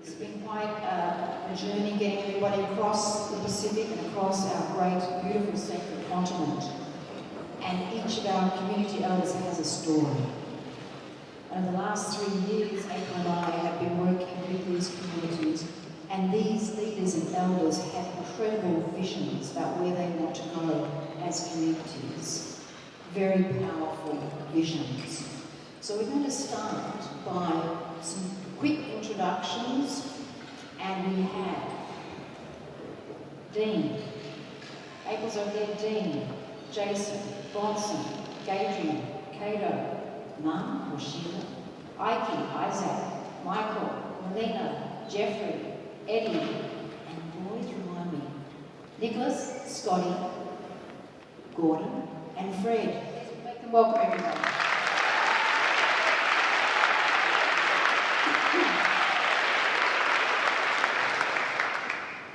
It's been quite a journey getting everybody across the Pacific and across our great, beautiful sacred continent. And each of our community elders has a story. Over the last 3 years, April and I have been working with these communities, and these leaders and elders have incredible visions about where they want to go as communities. Very powerful visions. So we're going to start by some quick introductions, and we have Dean. April's over there, Dean, Jason, Bonson, Gadrian, Cato, Mum or Sheila, Ike, Isaac, Michael, Melina, Jeffrey, Eddie, and boys remind me, Nicholas, Scotty, Gordon, and Fred. Make them welcome, everybody.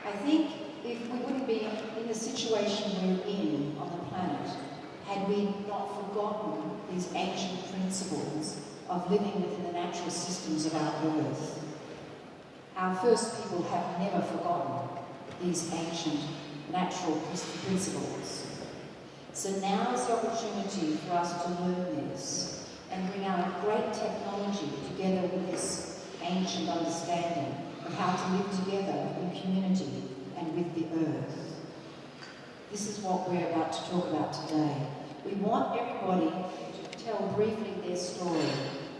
I think if we wouldn't be in the situation we're in on the planet, had we not forgotten these ancient principles of living within the natural systems of our earth. Our first people have never forgotten these ancient natural principles. So now is the opportunity for us to learn this and bring our great technology together with this ancient understanding of how to live together in community and with the earth. This is what we're about to talk about today. We want everybody to tell briefly their story.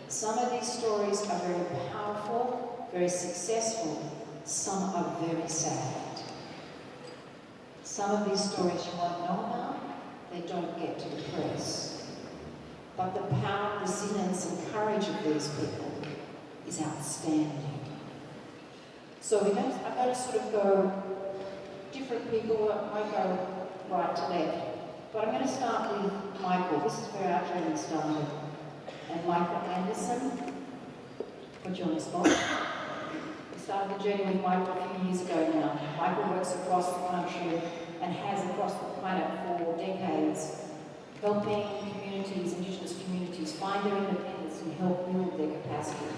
Some of these stories are very powerful, very successful. Some are very sad. Some of these stories you won't know about, they don't get to the press. But the power, resilience, and courage of these people is outstanding. So I'm going to sort of go different people, I might go right to left. But I'm going to start with Michael. This is where our journey started. And Michael Anderson, put you on the spot. We started the journey with Michael a few years ago now. Michael works across the country and has across the planet for decades, helping communities, Indigenous communities, find their independence and help build their capacity.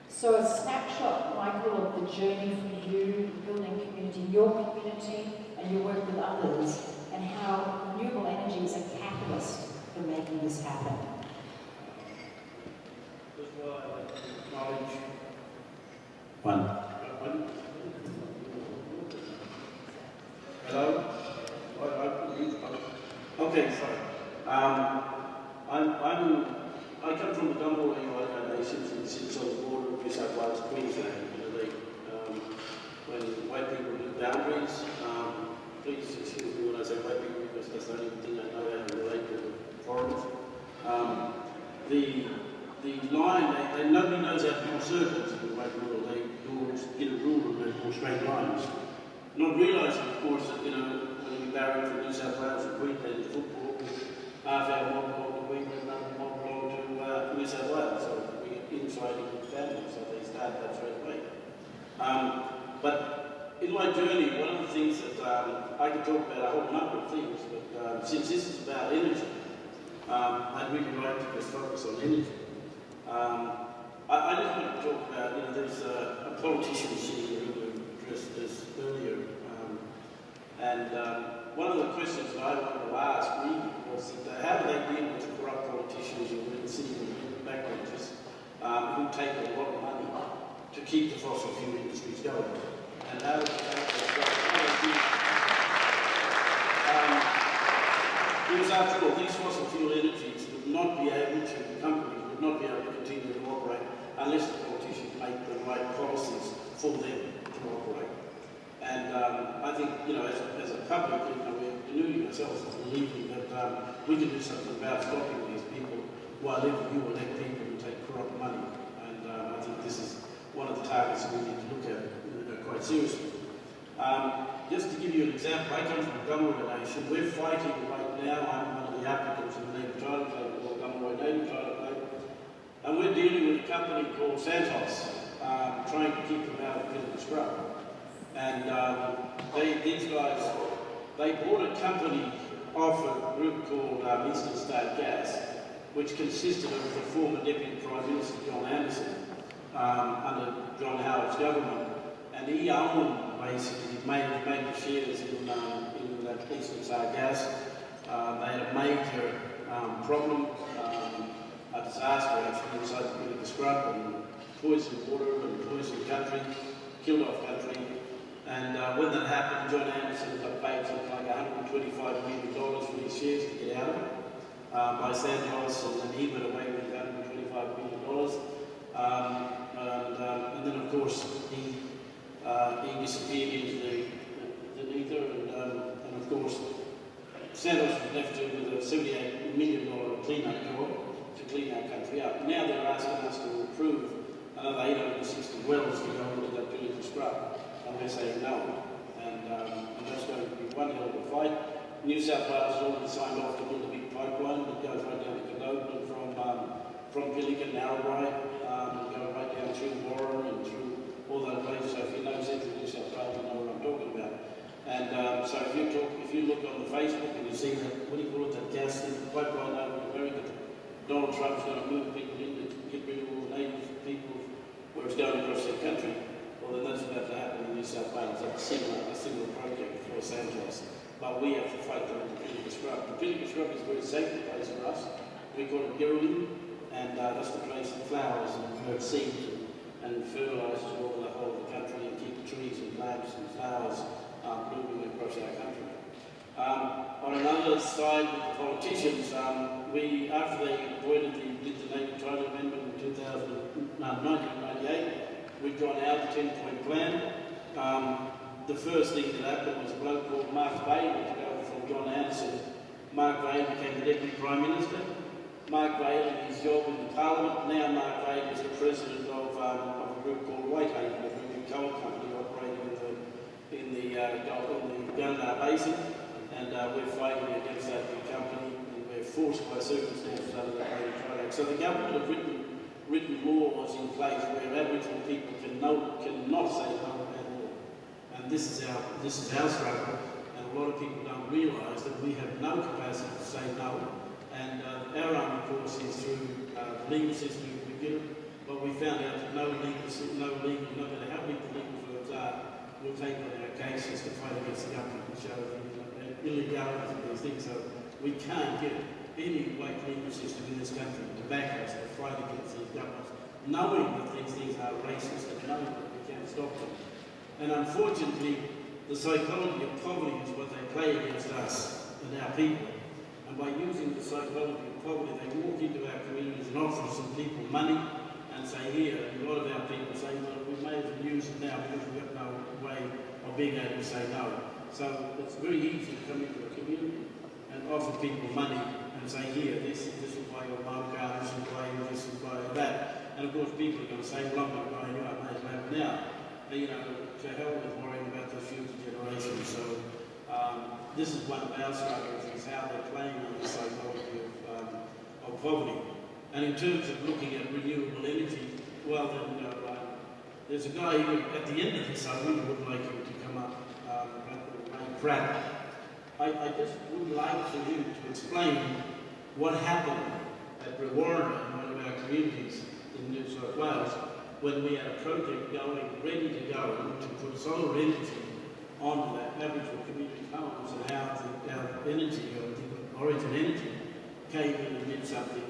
So a snapshot, Michael, of the journey for you, building community, your community, and your work with others, and how renewable energy is a catalyst for making this happen. First of all, I'd like to acknowledge one. Hello? Okay, sorry. I come from the Gumbo Nation sits on the border of New South Wales, Queensland. When white people do boundaries, please excuse me when I say white people because that's the only thing I know how to relate to foreigners. The line, nobody knows how to draw circles in the white world. They get a rule and draw straight lines. Not realising, of course, that when we barrier from New South Wales and Queensland in football, half our mob belong to Queensland, another mob belong to New South Wales. So we get infighting in families, so they start that straight away. But in my journey, one of the things that I could talk about a whole number of things, but since this is about energy, I'd really like to just focus on energy. I just want to talk about, there's a politician sitting here who addressed this earlier, and one of the questions that I wanted to ask really was that how do they deal with the corrupt politicians who are sitting in the backbenches who take a lot of money to keep the fossil fuel industries going? And how do they because after all, these fossil fuel energies would not be able to, the companies would not be able to continue to operate unless the politicians make the right policies for them to operate. And I think, as a public, we're deluding ourselves into believing that we can do something about stopping these people while you elect people who take corrupt money. And I think this is one of the targets that we need to look at quite seriously. Just to give you an example, I come from the Gumbo Nation. We're fighting right now. I'm one of the applicants in the Native Title Claim, or Gumbo Native Title Claim. And we're dealing with a company called Santos, trying to keep them out of the scrub. And these guys, they bought a company off a group called Eastern State Gas, which consisted of the former Deputy Prime Minister, John Anderson, under John Howard's government, and he owned basically major shares in that Eastern Gas. They had a major problem, a disaster actually inside the Pilliga Scrub, and poisoned water and poisoned country, killed off country. And when that happened, John Anderson got paid something like $125 million for his shares to get out of it by Santos, and then he went away with $125 million. And then, of course, he disappeared into the ether, and of course, Santos was left with a $78 million clean-up job to clean our country up. Now they're asking us to approve another 860 wells to go into that Pilliga Scrub, and we're saying no. And that's going to be one hell of a fight. New South Wales has already signed off to build a big pipeline that goes right down to Cadogan from Pilliga, Narrabri, and go right down through Warren and through all those places. So if you know Central New South Wales, you know what I'm talking about. And so if you look on the Facebook and you see that, what do you call it, that gas pipeline over in America, Donald Trump's going to move people in to get rid of all the native people where it's going across their country, well then that's about to happen in New South Wales. That's a similar project for Santos. But we have to fight them in the Pilliga Scrub. The Pilliga Scrub is a very sacred place for us. We call it Girrawin, and that's the place that flowers and seeds and fertilises all the whole of the country and keep trees and plants and flowers blooming across our country. On another side, with the politicians, after they did the Native Title Amendment in 1998, we'd gone out the 10-point plan. The first thing that happened was a bloke called Mark Bailey took over from John Anderson. Mark Bailey became the Deputy Prime Minister. Mark Bailey did his job in the Parliament. Now Mark Bailey is the President of a group called Whitehaven, a very big coal company operating in the Gunnedah Basin. And we're fighting against that big company, and we're forced by circumstances under that Native Title Act. So the government have written laws in place where Aboriginal people cannot say no at all. And this is our struggle, and a lot of people don't realise that we have no capacity to say no. And our own recourse is through the legal system in New Zealand, but we found out that no matter how big the legal firms are, will take on our cases to fight against the government and show the illegalities of these things. So we can't get any white legal system in this country to back us to fight against these governments, knowing that these things are racist and knowing that we can't stop them. And unfortunately, the psychology of poverty is what they play against us and our people. And by using the psychology of poverty, they walk into our communities and offer some people money and say, here, and a lot of our people say, well, we may as well use it now because we've got no way of being able to say no. So it's very easy to come into a community and offer people money and say, here, this will buy your mum car, this will buy you, this will buy you that. And of course, people are going to say, well, I'm not buying you, I may as well have it now. And, you know, to hell with worrying about the future generations. So this is one of our struggles, is how they're playing on the psychology of poverty. And in terms of looking at renewable energy, well, then, there's a guy who, at the end of this, I really would like him to come up, Pratt. I just would like for him to explain what happened at Brewarrina, in one of our communities in New South Wales, when we had a project going, ready to go, to put solar energy onto that Aboriginal community homes, and how our energy, or the origin energy, came in and did something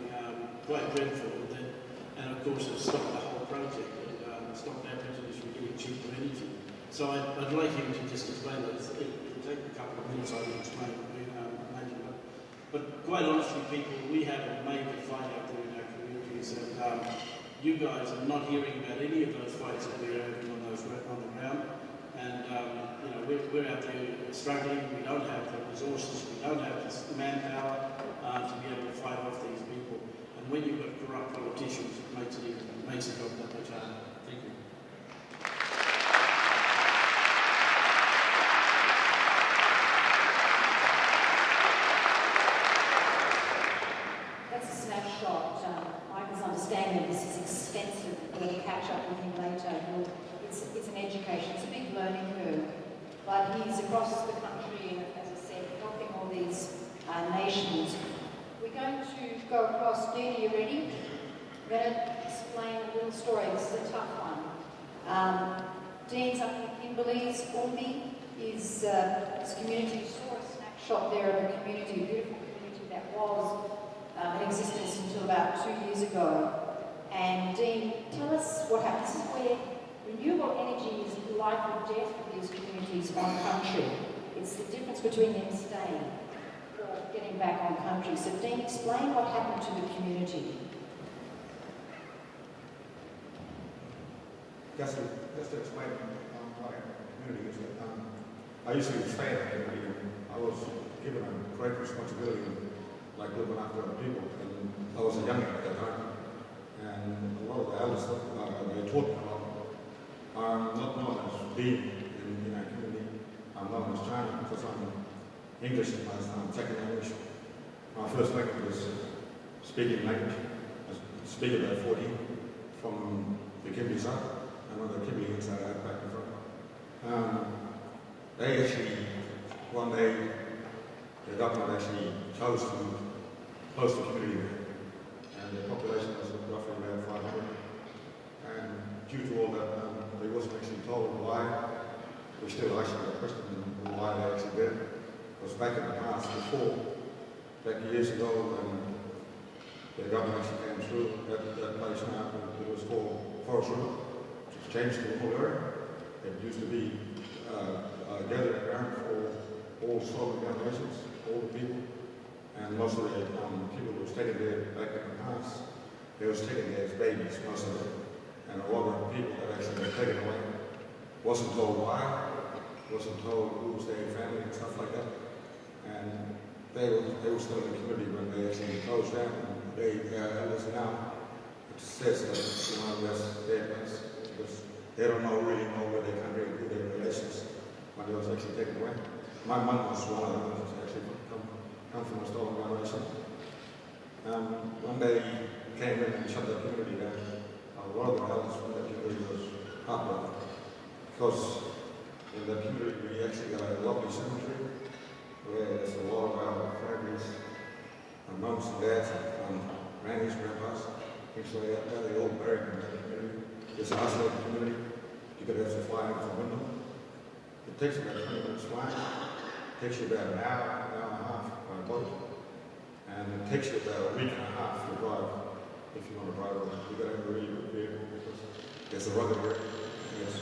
quite dreadful with it. And of course it stopped the whole project and stopped Aborigines from getting cheaper energy. So I'd like him to just explain that. It'll take a couple of minutes, I can explain maybe. But quite honestly, people, we have a major fight out there in our communities, and you guys are not hearing about any of those fights that we're having on the ground. And you know, we're out there struggling. We don't have the resources, we don't have the manpower to be able to fight off these people. And when you've got corrupt politicians, it makes it job that much harder. Thank you. That's a snapshot. Michael's understanding this is extensive. We'll catch up with him later. It's an education. It's a big learning curve. But he's across the country, and as I said, helping all these nations. We're going to go across. Dee, are you ready? We're going to explain a little story. This is a tough one. Dean's up in Belize, Umbi is this community. You saw a snapshot there of a community, a beautiful community that was in existence until about 2 years ago. And Dean, tell us what happened. This is where renewable energy is life or death for these communities on country. It's the difference between them staying or getting back on country. So Dean, explain what happened to the community. Just to explain my community is that I used to stay in that community. I was given a great responsibility, like looking after other people, and I was a young at that time. And a lot of the elders they taught me a lot. I'm not known as being in our community. I'm known as China because I'm English as my second language. My first language was speaking language. I speak about 40 from the Kimberley side. And on the Kimberley inside out back and front. They actually, one day, the government actually chose to close the community there. And the population was roughly around 500. And due to all that, they wasn't actually told why. We still actually questioning why they actually did it. Because back in the past, before, back years ago, when the government actually came through, that place now, it was called Forest River. Changed the whole area. It used to be a gathering ground for all solar generations, all the people, and most of the people who was taken there back in the past, they was taken there as babies, most of them. And a lot of people that actually got taken away wasn't told why, wasn't told who was their family and stuff like that. And they were still in the community when they actually closed down. And they elders now, it says that that's their place. Because they don't really know where they come in, their relations, when it was actually taken away. My mum was one of them who actually come from a stolen generation. When they came in and shut the community down, a lot of the elders from that community was heartbroken. Because in that community we actually got a lovely cemetery where there's a lot of our families, and mums and dads, and grannies, grandpas, things like that. They all buried in that community. It's an isolated community. You could have to fly out the window. It takes about 20 minutes flying. It takes you about an hour and a half by boat. And it takes you about a week and a half to drive if you want to drive around. You've got to have a really good vehicle because it's a rugged area. It's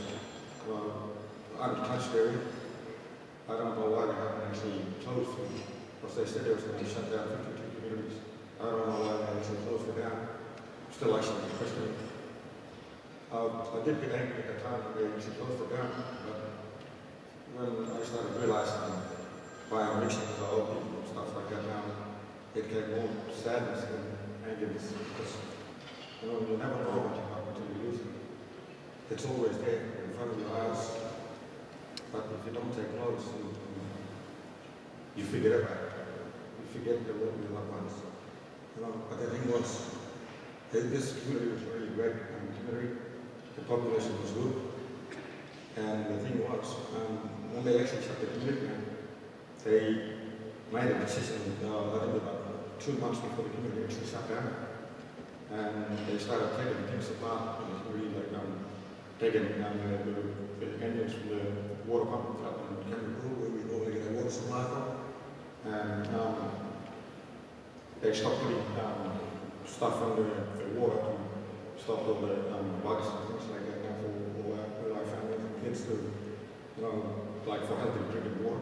untouched area. I don't know why they haven't actually closed it. Because they said they was going to shut down 52 communities. I don't know why they actually closed it down. Still actually questioning. I did get angry at the time when they actually closed it down, but when I started realizing by mixing with the old people and stuff like that now, it came more sadness than angerness because you never know what you have until you lose it. It's always there in front of your eyes, but if you don't take notice, you forget about it. You forget the work of your loved ones. But the thing was, this community was really great community. The population was good, and the thing was, when they actually shut the community down, they made a decision, I think about 2 months before the community actually shut down, and they started taking things apart in the community, like taking the engines from the water pump up in Cameroon, where we normally get our water supply from, and they stopped putting stuff under the water to stop all the bugs and things like that now for all our families and kids to, like for healthy drinking water.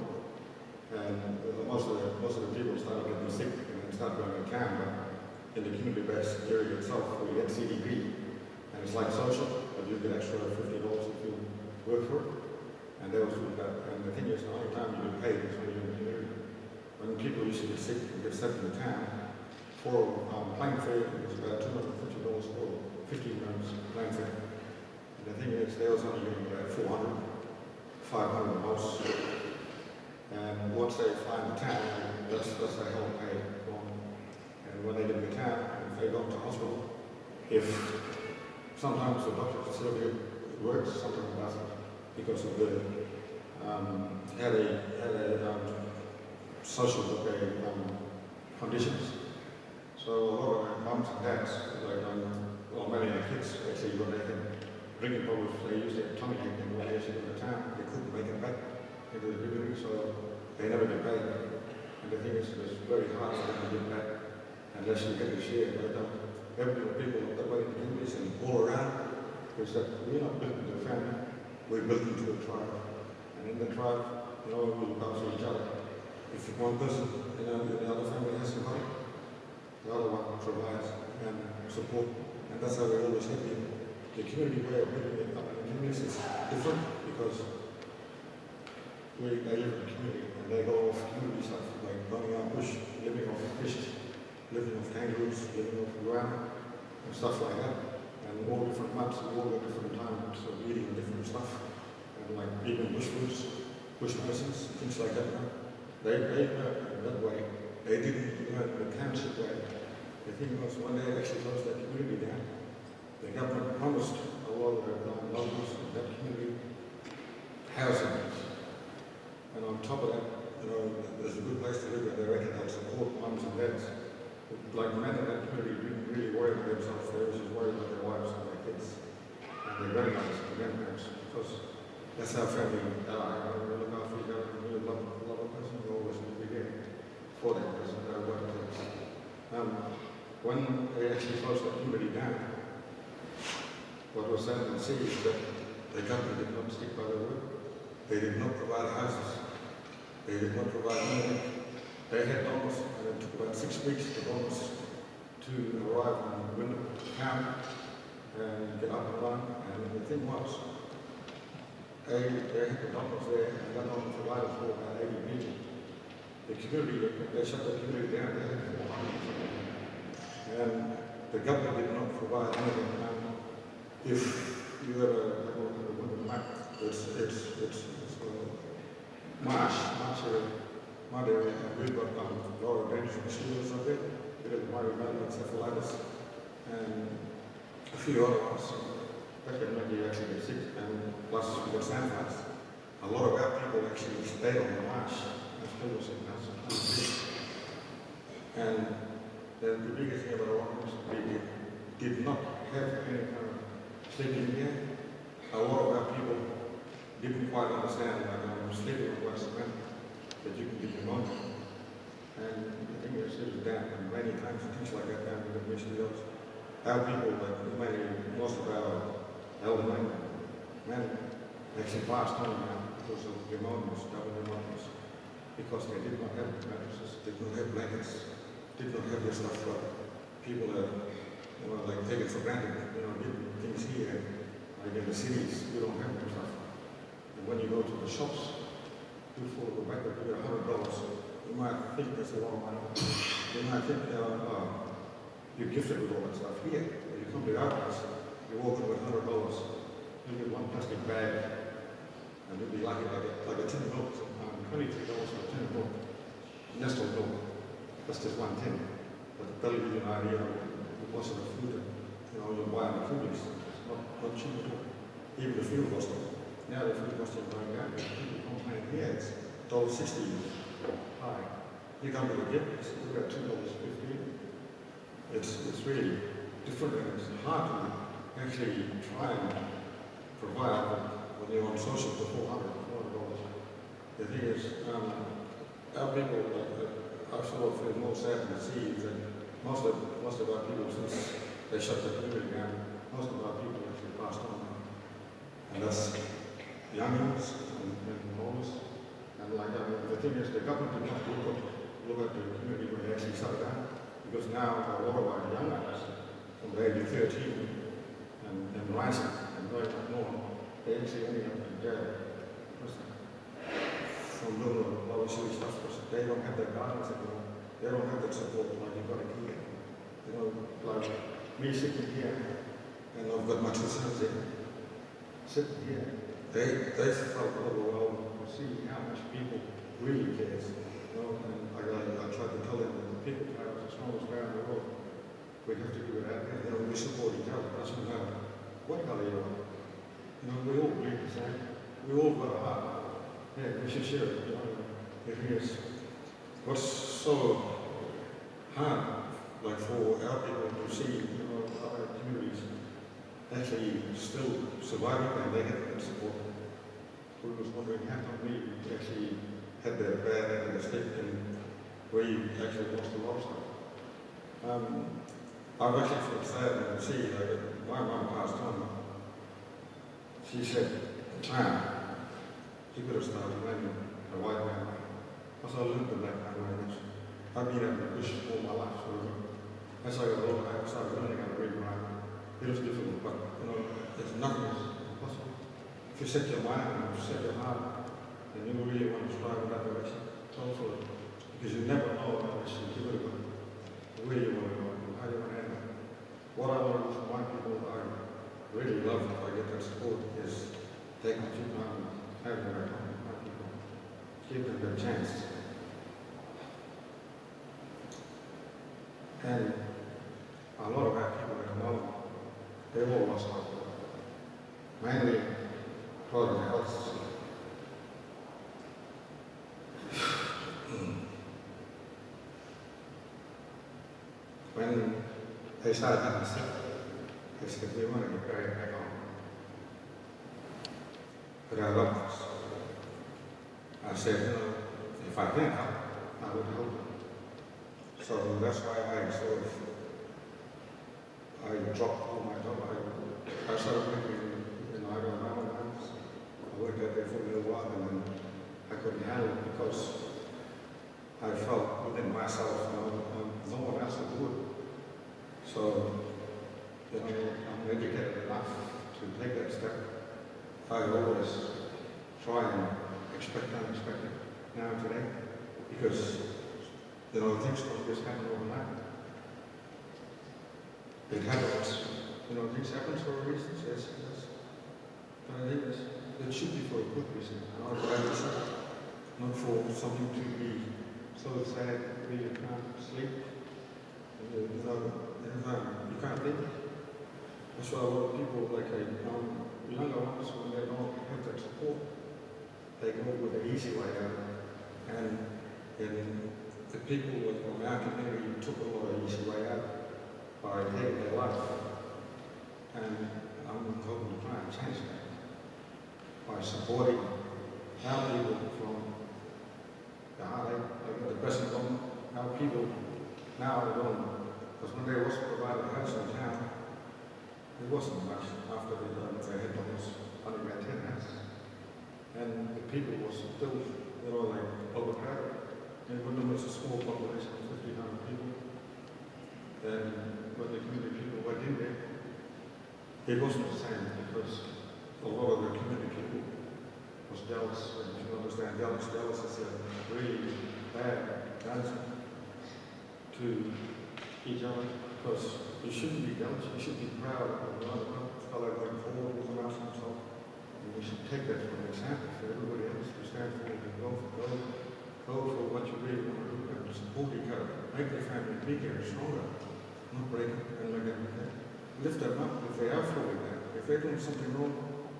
And most of the people started getting sick and started going to camp. But in the community-based area itself, we get CDP, and it's like social, but you get extra $50 if you work for it. And they was doing that. And the thing is, the only time you get paid is when you're in the community. When people used to get sick and get sent to the town, for plane fare, it was about $250 for 15 minutes plane fare. And the thing is, they was only getting about 400, 500 most. And once they fly in the town, that's their whole pay. And when they get in the town, if they go to hospital, if sometimes the doctor facility works, sometimes it doesn't, because of the how they social conditions. So a lot of our mums and dads, like well, many of the kids actually, when they had drinking problems, they used their tummy ache, and when they actually got to town, they couldn't make it back into the community, so they never get paid. And the thing is, it's very hard for them to get back unless you get a share. But every people that way in the communities and all around is that we're not built into a family, we're built into a tribe. And in the tribe, we look after each other. If one person in the other family has some money, the other one provides and support. And that's how we always have been. The community way of living in the communities is different because they live in the community and they go off community stuff like running out bush, living off fish, living off kangaroos, living off guano and stuff like that. And all different months and all the different times of eating different stuff. And like eating bush foods, bush medicines, things like that. They learned that way. They didn't learn the township way. The thing was when they actually closed that community down, the government promised a lot of their locals in that community housing. And on top of that, there's a good place to live and they reckon they'll support mums and dads. Like the men in that community didn't really worry about themselves, they were just worried about their wives and their kids. And their grandmothers and grandparents. Because that's how family are. We look after each other and we love a person, we always will be there for that person, no matter what it is. When they actually closed that community down, what was sad to see is that the government did not stick by their word. They did not provide houses. They did not provide anything. They had donors, and it took about 6 weeks for donors to arrive in the window of town and get up and run. And the thing was, they had the donors there, and that donor provided for about 80 people. The community, they shut the community down, they had 400. And the government did not provide anything. If you ever have a look at the window map, it's marsh area, mud area, and we've got a lot of dangerous mosquitoes up there, a bit of muddy encephalitis, and a few other ones that can make you actually get sick, and plus we've got sandflies. A lot of our people actually stayed on the marsh, and still was in house. And then the biggest thing about our homes, we did not have any kind of sleeping here. A lot of our people didn't quite understand that sleeping on West Cement, that you can get pneumonia. And I think it was down and many times and things like that down in the mosquitoes. Our people, most of our elder men actually passed on now because of pneumonias, double pneumonias, because they did not have mattresses, did not have blankets, did not have this stuff for people that take it for granted, getting things here, like in the cities, we don't have that stuff. And when you go to the shops, you fall the back of $100, you might think that's a lot of money. You might think, you're gifted with all that stuff here. When you come to our place, you walk in with $100, you get one plastic bag, and you'll be lucky like a tin of milk, $23 for a tin of milk. Nestle milk, that's just one tin. But that'll give you an idea of most of the food you'll buy in the food list. It's not cheap at all. Even the fuel cost. Now the food cost is going down. People complain here, it's $1.60 high. You come to the Gibbeys, we've got $2.15. It's really different and it's hard to actually try and provide when you're on social for $400. The thing is, our people, I sort of feel more sad to see that most of our people, since they shut the community down, most of our people actually passed on. And that's youngins and oldest. And the thing is, the government did not look at the community when they actually shut it down. Because now a lot of our young guys, from the age of 13 and rising and going up north, they actually ended up in jail. From doing a lot of silly stuff, because they don't have that guidance anymore. They don't have that support like you've got here. Like me sitting here, and I've got my two sons there, sitting here. They felt overwhelmed to see how much people really cares. And I tried to tell them that the people power is the strongest power in the world. We have to do it out there. We support each other. It doesn't matter what color you are. We all believe the same. We all got a heart. Yeah, we should share it. The thing is, what's so hard like for our people to see, other communities actually still surviving and they get that support. We was wondering how come we actually had that bad end of the stick and we actually lost a lot of stuff. I've actually felt sad to see that my mum passed on. She said, you could have started learning the white man way. Because I learned the black man language. I've been out in the bush all my life, so as I got older, I started learning how to read and write. It was difficult, but there's nothing is impossible. If you set your mind and you set your heart, and you really want to strive in that direction, go for it. Because you never know how actually you will go, where you want to go, and how you want to end up. What I want to do for my people, I really love if I get that support, is take my few time and have them back home with my people. Give them the chance. And a lot of our people that I know, they all lost hope. Mainly because of the health. When they started getting sick, they said, we want to get buried back home. But I loved this. I said, if I can help, I would help them. So that's why I dropped all my job. I started working in Ireland. I worked out there for a little while and then I couldn't handle it because I felt within myself, no one else would do it. So, I'm educated enough to take that step. I always try and expect unexpected now and today because things don't just happen overnight. It happens. Things happen for a reason, yes. But I think it should be for a good reason. Not for something to be so sad that you can't sleep. You can't think. That's why a lot of people, younger ones, when they don't have that support, they go with the easy way out. And the people from our community took a lot of easy way out by taking their life. And I'm hoping to try and change that by supporting our people from the heartache, the present moment, our people now alone. Because when they wasn't provided a house in town, it wasn't much after they had almost 110 houses. And the people was still, overcrowded. And when there was a small population of 1,500 people, and when the community people went in there, it wasn't the same because a lot of the community people was jealous. And if you understand jealous is a really bad answer to each other because you shouldn't be jealous, you should be proud of another fellow going forward with the mouse himself. And we should take that for an example for everybody else to stand forward and go for what you really want to do and support each other. Make the family bigger and stronger, not break it and make them lift them up if they are falling down. If they're doing something wrong,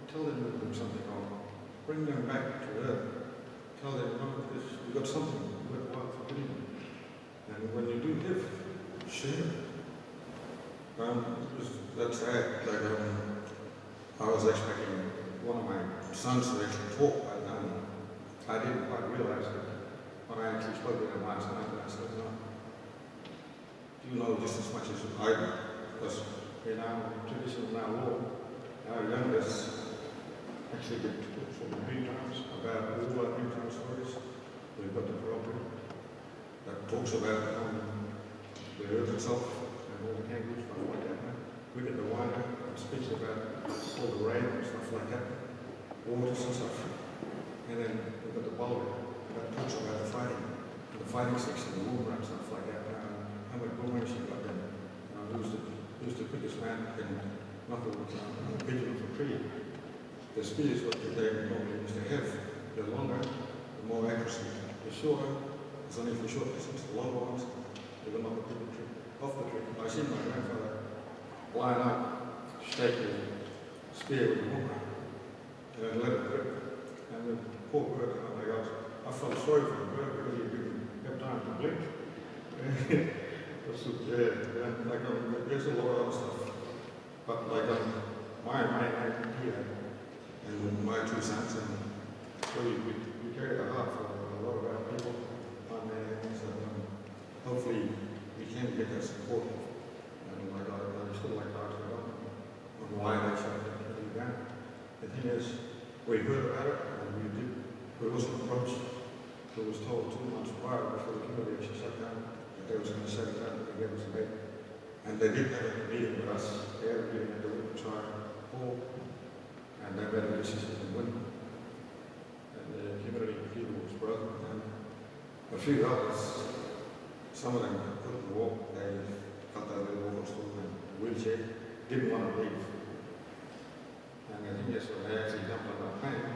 tell them they're doing something wrong. Bring them back to earth. Tell them, you've got something worthwhile for doing. And when you do give, share. That's sad. I was expecting one of my sons to actually talk, but I didn't quite realize it. When I actually spoke with him last night, I said, you know just as much as I do. Because in our tradition, in our law, our youngest actually get taught from the dream times about all our dream time stories. We've got the property that talks about the earth itself and all the kangaroos, stuff like that. We get the wine that speaks about all the rain and stuff like that, waters and stuff. And then we've got the bulb that talks about the fighting sticks and the war and stuff like that. How much boomerangs you got then? Who's the quickest man in not a pigeon of a tree? The speed is what they normally used to have. The longer, the more accuracy. The shorter, it's only for short distance. The longer ones, they will knock a pigeon tree off the tree. I seen my grandfather line up, shake the spear with the boomerang, and then let it rip. And the poor bird, I felt sorry for the bird because he didn't have time to blink. There's a lot of other stuff, but my idea and my 2 cents, and so we carry the heart for a lot of our people on their hands, and hopefully we can get that support. And I still like talking about on why they shut it down. The thing is, we heard about it, and we wasn't approached. We was told 2 months prior before the committee actually shut down that they was going to shut it down and give us a date. And they did have a meeting with us. They had a meeting at the Woodchire Hall, and they made a decision to win. And the community people was broken, and a few others, some of them couldn't walk. They got their little walking stool and wheelchair, didn't want to leave. And I think that's when they actually jumped on that plane.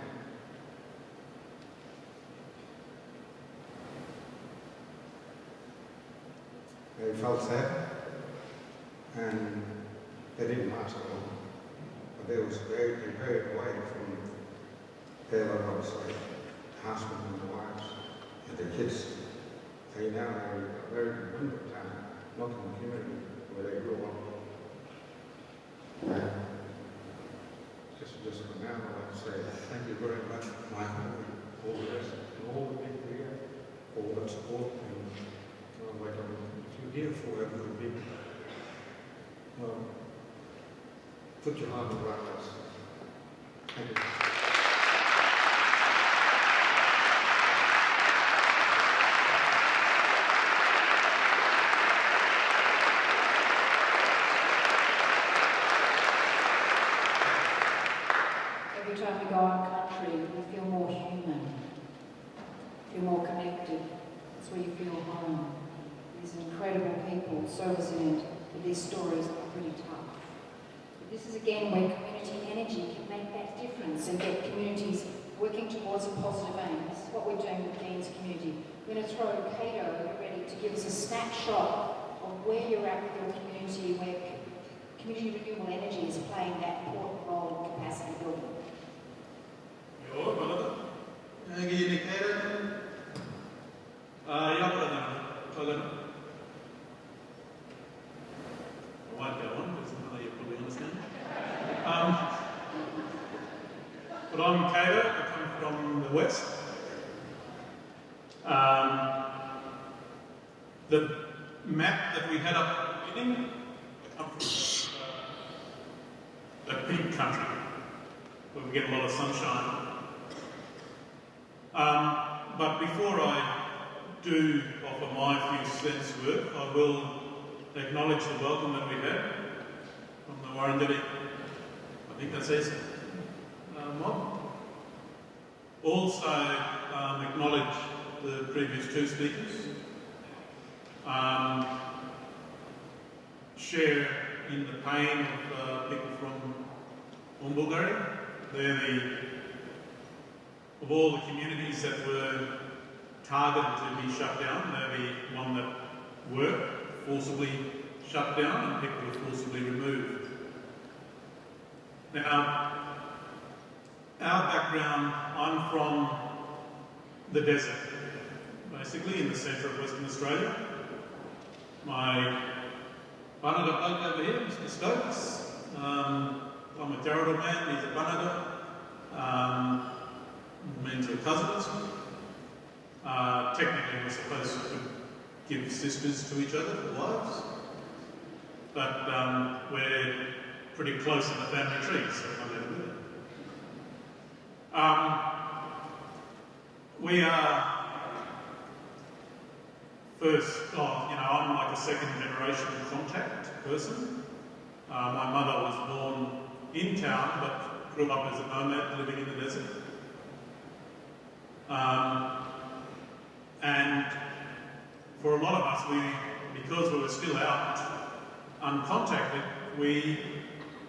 They felt sad, and they didn't last long. But they very away from their loved husband and the wives and their kids. They now have a very wonderful time, not in the community where they grew up. And just for now, I'd like to say thank you very much, Michael, and all the rest, and all the people here, for all that support. And if you're here for everything, people, put your heart in the right place. Thank you. Every time we go out country, we feel more human, feel more connected. That's where you feel home. These incredible people, so resilient, but these stories are pretty tough. But this is again where community energy can make that difference and get communities working towards a positive aim. This is what we're doing with Dean's community. We're going to throw Cato ready to give us a snapshot of where you're at with your community, where community renewable energy is playing that important role in capacity building. I won't go on because I know you probably understand. But I'm Cato, I come from the west. The map that we had up at the beginning comes from the peak country, where we get a lot of sunshine. But before I do offer my few cents worth, I will acknowledge the welcome that we had from the Warranderi, I think that says mob. Also acknowledge the previous 2 speakers. Share in the pain of people from Umbulgari. They're of all the communities that were targeted to be shut down, they're the one that were forcibly shut down and people were forcibly removed. Now, our background, I'm from the desert, basically in the centre of Western Australia. My Bunnada bloke over here, Mr. Stokes, I'm a Jarrahdale man, he's a Bunnada. Means we're cousins. Technically we're supposed to give sisters to each other for wives, but we're pretty close in the family tree, so I can't ever do that. We are first, I'm like a second generation contact person. My mother was born in town, but grew up as a nomad living in the desert. And for a lot of us, because we were still out uncontacted, we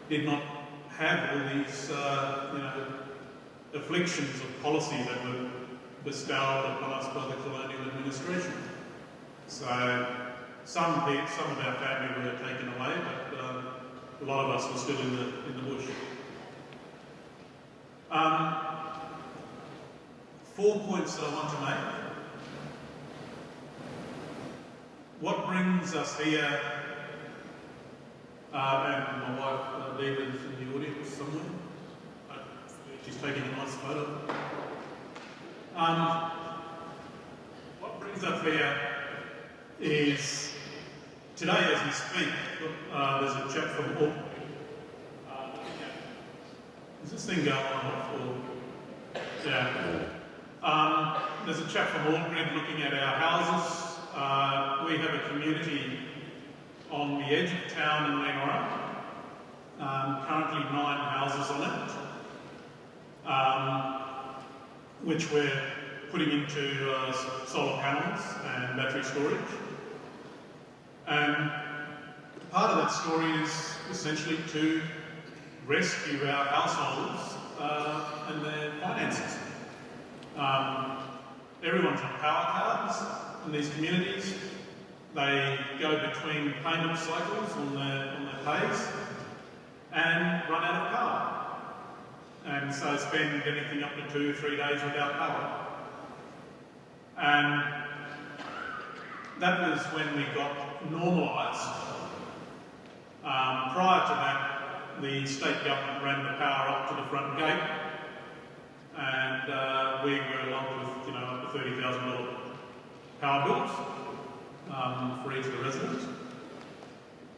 did not have all these, afflictions of policy that were bestowed upon us by the colonial administration. So some of our family were taken away, but a lot of us were still in the bush. 4 points that I want to make. what brings us here, and my wife David's in the audience somewhere. She's taking a nice photo. What brings us here is today, as we speak, there's a chap from Auckland. Is this thing going on? Yeah. There's a chap from Auckland looking at our houses. We have a community on the edge of town in Leonora. Currently 9 houses on it, which we're putting into solar panels and battery storage. And part of that story is essentially to rescue our households and their finances. Everyone's on power cards in these communities. They go between payment cycles on their pays and run out of power. And so spend anything up to 2 or 3 days without power. And that was when we got normalised. Prior to that, the state government ran the power up to the front gate, and we were along with, up to $30,000 power bills for each of the residents.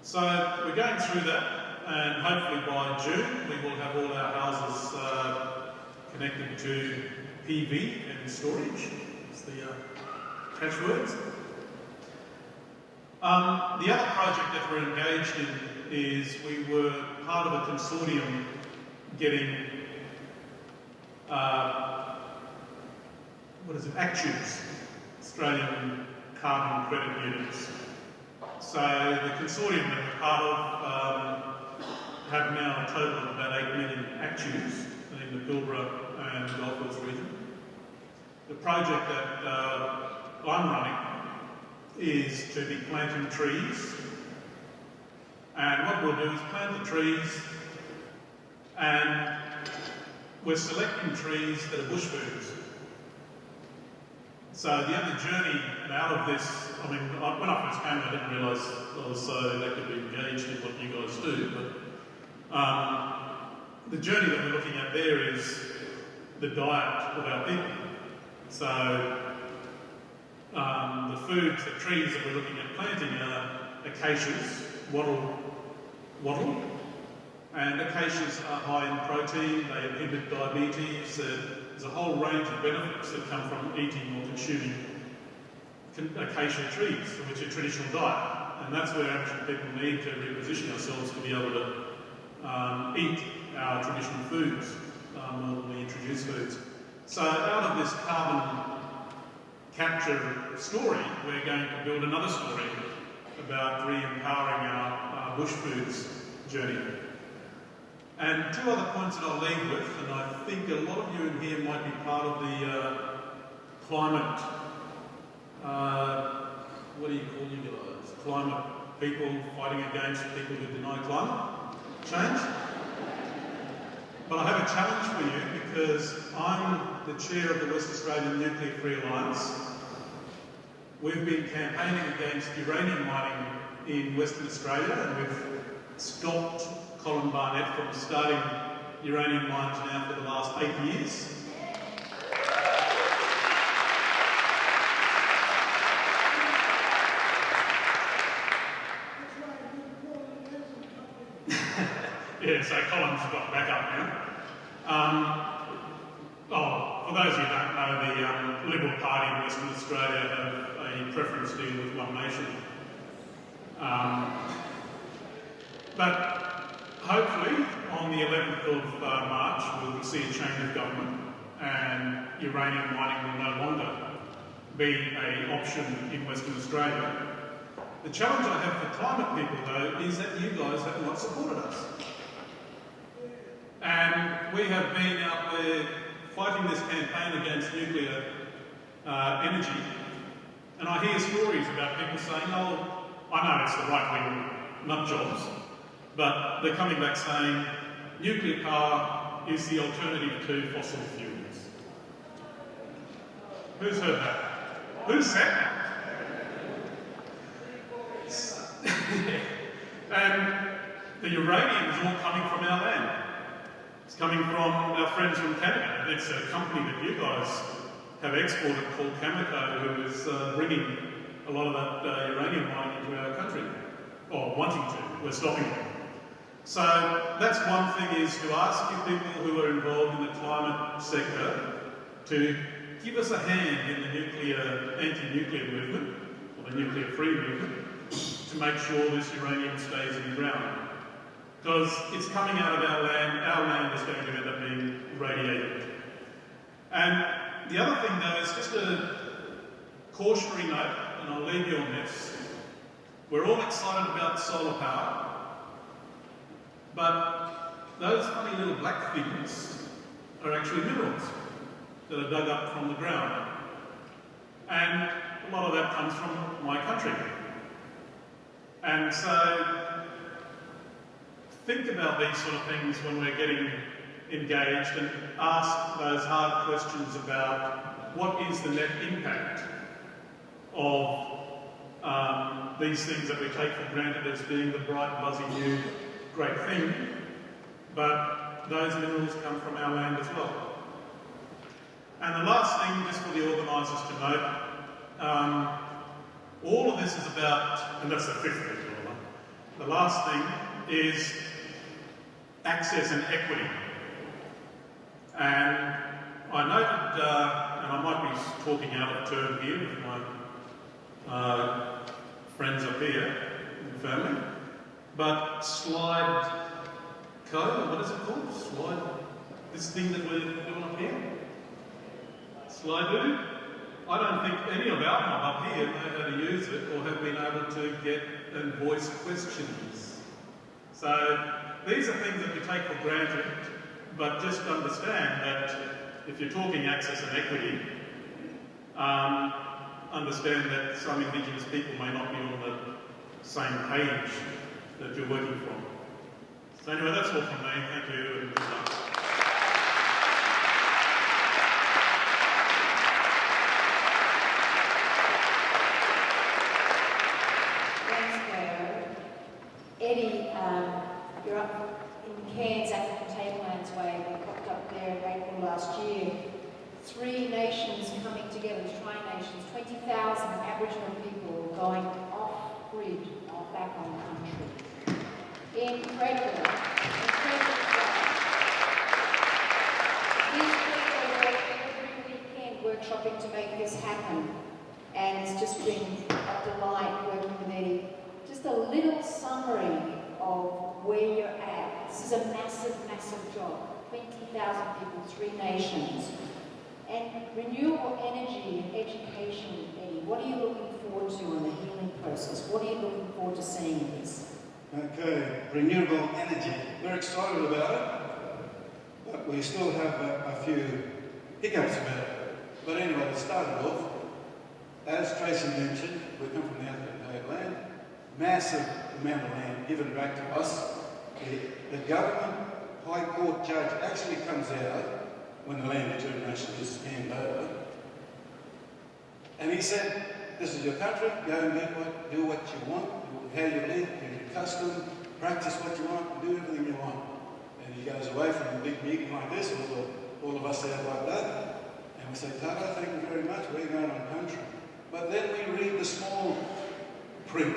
So we're going through that, and hopefully by June we will have all our houses connected to PV and storage. That's the catchwords. The other project that we're engaged in is we were part of a consortium getting ACCUs, Australian Carbon Credit Units. So the consortium that we're part of have now a total of about 8 million ACCUs in the Pilbara and Gold Coast region. The project that I'm running is to be planting trees, and what we'll do is plant the trees, and we're selecting trees that are bush foods. So the other journey out of this, when I first came I didn't realise I was so actively engaged in what you guys do, but the journey that we're looking at there is the diet of our people. So the foods, the trees that we're looking at planting are acacias, wattle, and acacias are high in protein, they inhibit diabetes, there's a whole range of benefits that come from eating or consuming acacia trees, which are traditional diet, and that's where Aboriginal people need to reposition ourselves to be able to eat our traditional foods more than we introduce foods. So out of this carbon capture story, we're going to build another story about re-empowering our bush foods journey. And 2 other points that I'll leave with, and I think a lot of you in here might be part of the climate, what do you call you guys? Climate people fighting against people who deny climate change. But I have a challenge for you because I'm the chair of the West Australian Nuclear Free Alliance. We've been campaigning against uranium mining in Western Australia, and we've stopped Colin Barnett from starting uranium mines now for the last 8 years. Yeah, so Colin's got back up now. For those of you who don't know, the Liberal Party in Western Australia have a preference deal with One Nation. But hopefully, on the 11th of March, we'll see a change of government, and uranium mining will no longer be an option in Western Australia. The challenge I have for climate people, though, is that you guys have not supported us. And we have been out there fighting this campaign against nuclear energy, and I hear stories about people saying, oh, I know it's the right-wing nut jobs, but they're coming back saying nuclear power is the alternative to fossil fuels. Who's heard that? Who said that? And the uranium is all coming from our land. It's coming from our friends from Canada. It's a company that you guys have exported called Cameco, who is bringing a lot of that uranium mining into our country, or wanting to. We're stopping it. So that's one thing, is to ask you people who are involved in the climate sector to give us a hand in the anti-nuclear movement, or the nuclear-free movement, to make sure this uranium stays in the ground. Because it's coming out of our land is going to end up being irradiated. And the other thing, though, is just a cautionary note, and I'll leave you on this. We're all excited about solar power, but those funny little black things are actually minerals that are dug up from the ground. And a lot of that comes from my country. And so think about these sort of things when we're getting engaged, and ask those hard questions about what is the net impact of these things that we take for granted as being the bright, buzzy, new, great thing, but those minerals come from our land as well. And the last thing, just for the organisers to note, all of this is about, and that's the fifth thing, the last thing is access and equity. And I noted, and I might be talking out of turn here with my friends up here and family, but slide code, what is it called? Slide, this thing that we're doing up here? Slide do? I don't think any of our mob up here know how to use it or have been able to get and voice questions. So these are things that we take for granted, but just understand that if you're talking access and equity, understand that some Indigenous people may not be on the same page that you're working from. So anyway, that's all from me. Thank you, and good luck. Eddie, you're up in Cairns, African Tablelands Way. We popped up there in April last year. 3 nations coming together, tri-nations, 20,000 Aboriginal people going off-grid, back on country. Incredible. Incredible stuff. These people work every weekend workshopping to make this happen. And it's just been a delight working with Eddie. Just a little summary of where you're at. This is a massive, massive job. 20,000 people, 3 nations. And renewable energy and education, Eddie, what are you looking forward to in the healing process? What are you looking forward to seeing in this? Okay, renewable energy. We're excited about it, but we still have a few hiccups about it. But anyway, to start it off, as Tracy mentioned, we come from the African Tableland. Massive amount of land given back to us. The government High Court judge actually comes out when the land determination is handed over, and he said, this is your country, go and do what you want, how you live, your custom, practice what you want, do everything you want. And he goes away from a big meeting like this, all of us out like that, and we say, Tata, thank you very much, we're going on country. But then we read the small print,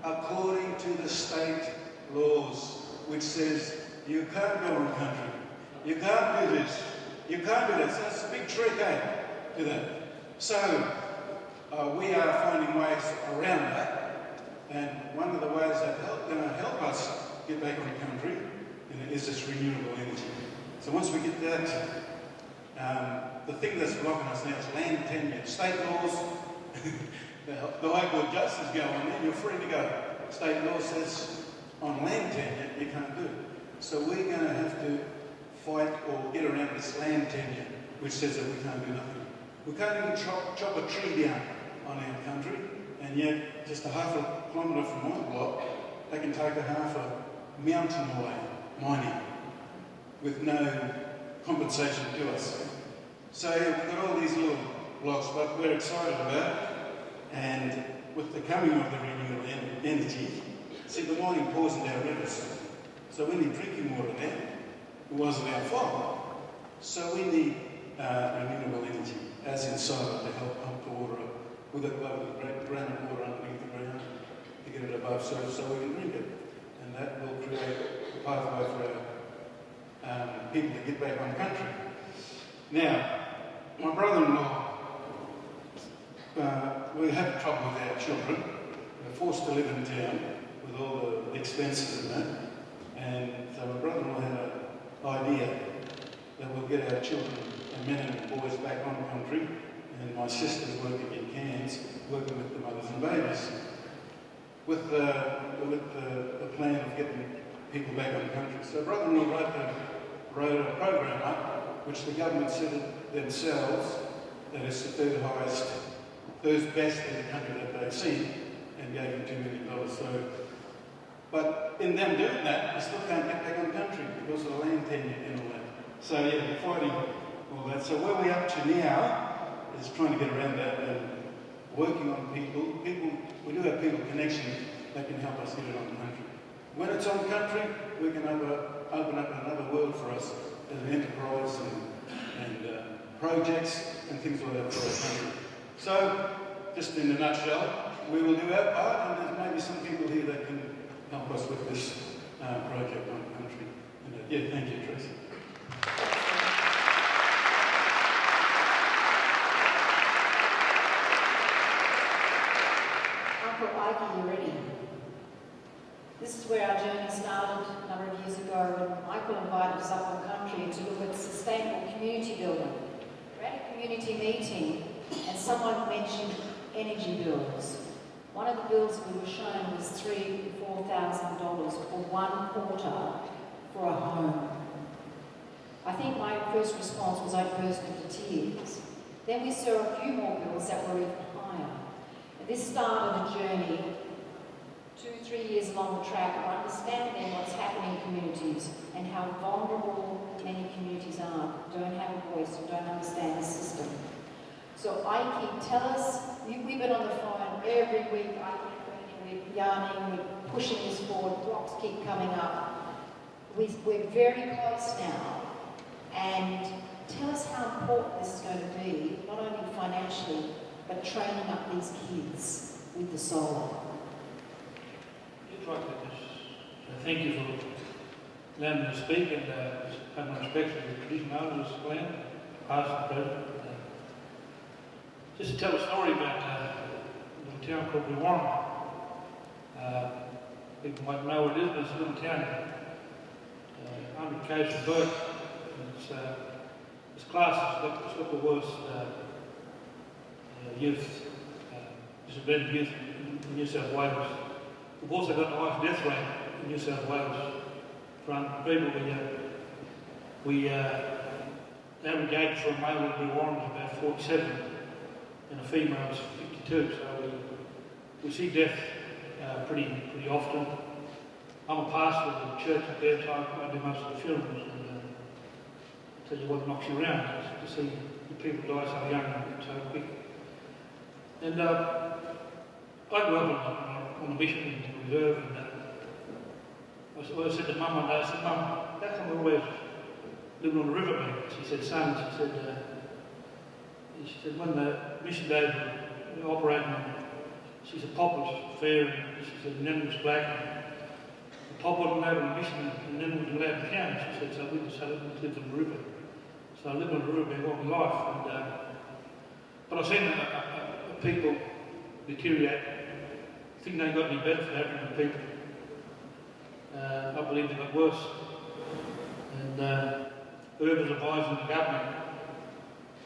according to the state laws, which says you can't go on country, you can't do this, you can't do that. So that's a big trick, to that. So we are finding ways around that, and one of the ways that going to help us get back on the country is this renewable energy. So once we get that, the thing that's blocking us now is land tenure. State laws, the High Court Justice go on there, you're free to go. State law says on land tenure you can't do it. So we're going to have to fight or get around this land tenure, which says that we can't do nothing. We can't even chop a tree down on our country, and yet just a half a kilometre from my block, they can take a half a mountain away, mining, with no compensation to us. So we've got all these little blocks, but we're excited about it, and with the coming of the renewable energy, see, the morning pours into our rivers. So we need drinking water now. It wasn't our fault. So we need renewable energy, as in solar, to help pump the water up. We've got the groundwater underneath the ground to get it above surface so we can drink it. And that will create a pathway for our people to get back on country. Now, my brother-in-law, we have trouble with our children. We're forced to live in town with all the expenses and that. And so my brother-in-law had an idea that we'll get our children and men and boys back on country, and my sister's working in Cairns, working with the mothers and babies, with the plan of getting people back on country. So brother-in-law wrote a program up, which the government said it themselves, that is the third best in the country that they've seen, and gave him $2 million. So, but in them doing that, they still can't get back on country because of the land tenure and all that. So yeah, they're fighting all that. So where we're up to now is trying to get around that and working on people. We do have people connection that can help us get it on country. When it's on country, we can open up another world for us as an enterprise and projects and things like that for our country. So, just in a nutshell, we will do our part, and there's maybe some people here that can help us with this project on country. And, yeah, thank you, Tracy. Uncle Ike, you ready? This is where our journey started a number of years ago when Michael invited us up on country to look at sustainable community building. We're at a community meeting and someone mentioned energy bills. One of the bills we were shown was $3,000 to $4,000 for 1 quarter for a home. I think my first response was I burst into tears. Then we saw a few more bills that were even higher. And this started a journey 2-3 years along the track of understanding what's happening in communities and how vulnerable many communities are, don't have a voice, don't understand the system. So Ike, tell us, we've been on the phone every week, we're yarning, we're pushing this forward, blocks keep coming up. We're very close now, and tell us how important this is going to be, not only financially, but training up these kids with the solar. I'd like to just thank you for allowing me to speak and have my respect for the traditional owners of this land, past and present. Just to tell a story about a little town called Brewarrina. People might know where it is, but it's a little town 100 k's from Perth. It's classed as got the worst youth, disadvantaged youth in New South Wales. We've also got the highest death rate in New South Wales for 100 people. The average age for a male in Brewarrina is about 47 and a female is 52, so we see death pretty often. I'm a pastor of the church at there, so I do most of the funerals, and I'll tell you what knocks you around to see the people die so young and so quick. And I grew up on a mission in the reserve, and I said to Mum one day, I said, Mum, how come we're always living on the riverbank? She said, son, she said, when the mission days were operating, she said, Pop was fair, and she said, Nen was black. Pop wasn't allowed on the mission, and Nen was allowed to count. She said, so we decided to live on the river. So I lived on the riverbank all my life, and, but I've seen people deteriorate. I think they ain't got any better for Aboriginal people. I believe they got worse. And whoever's advising the government,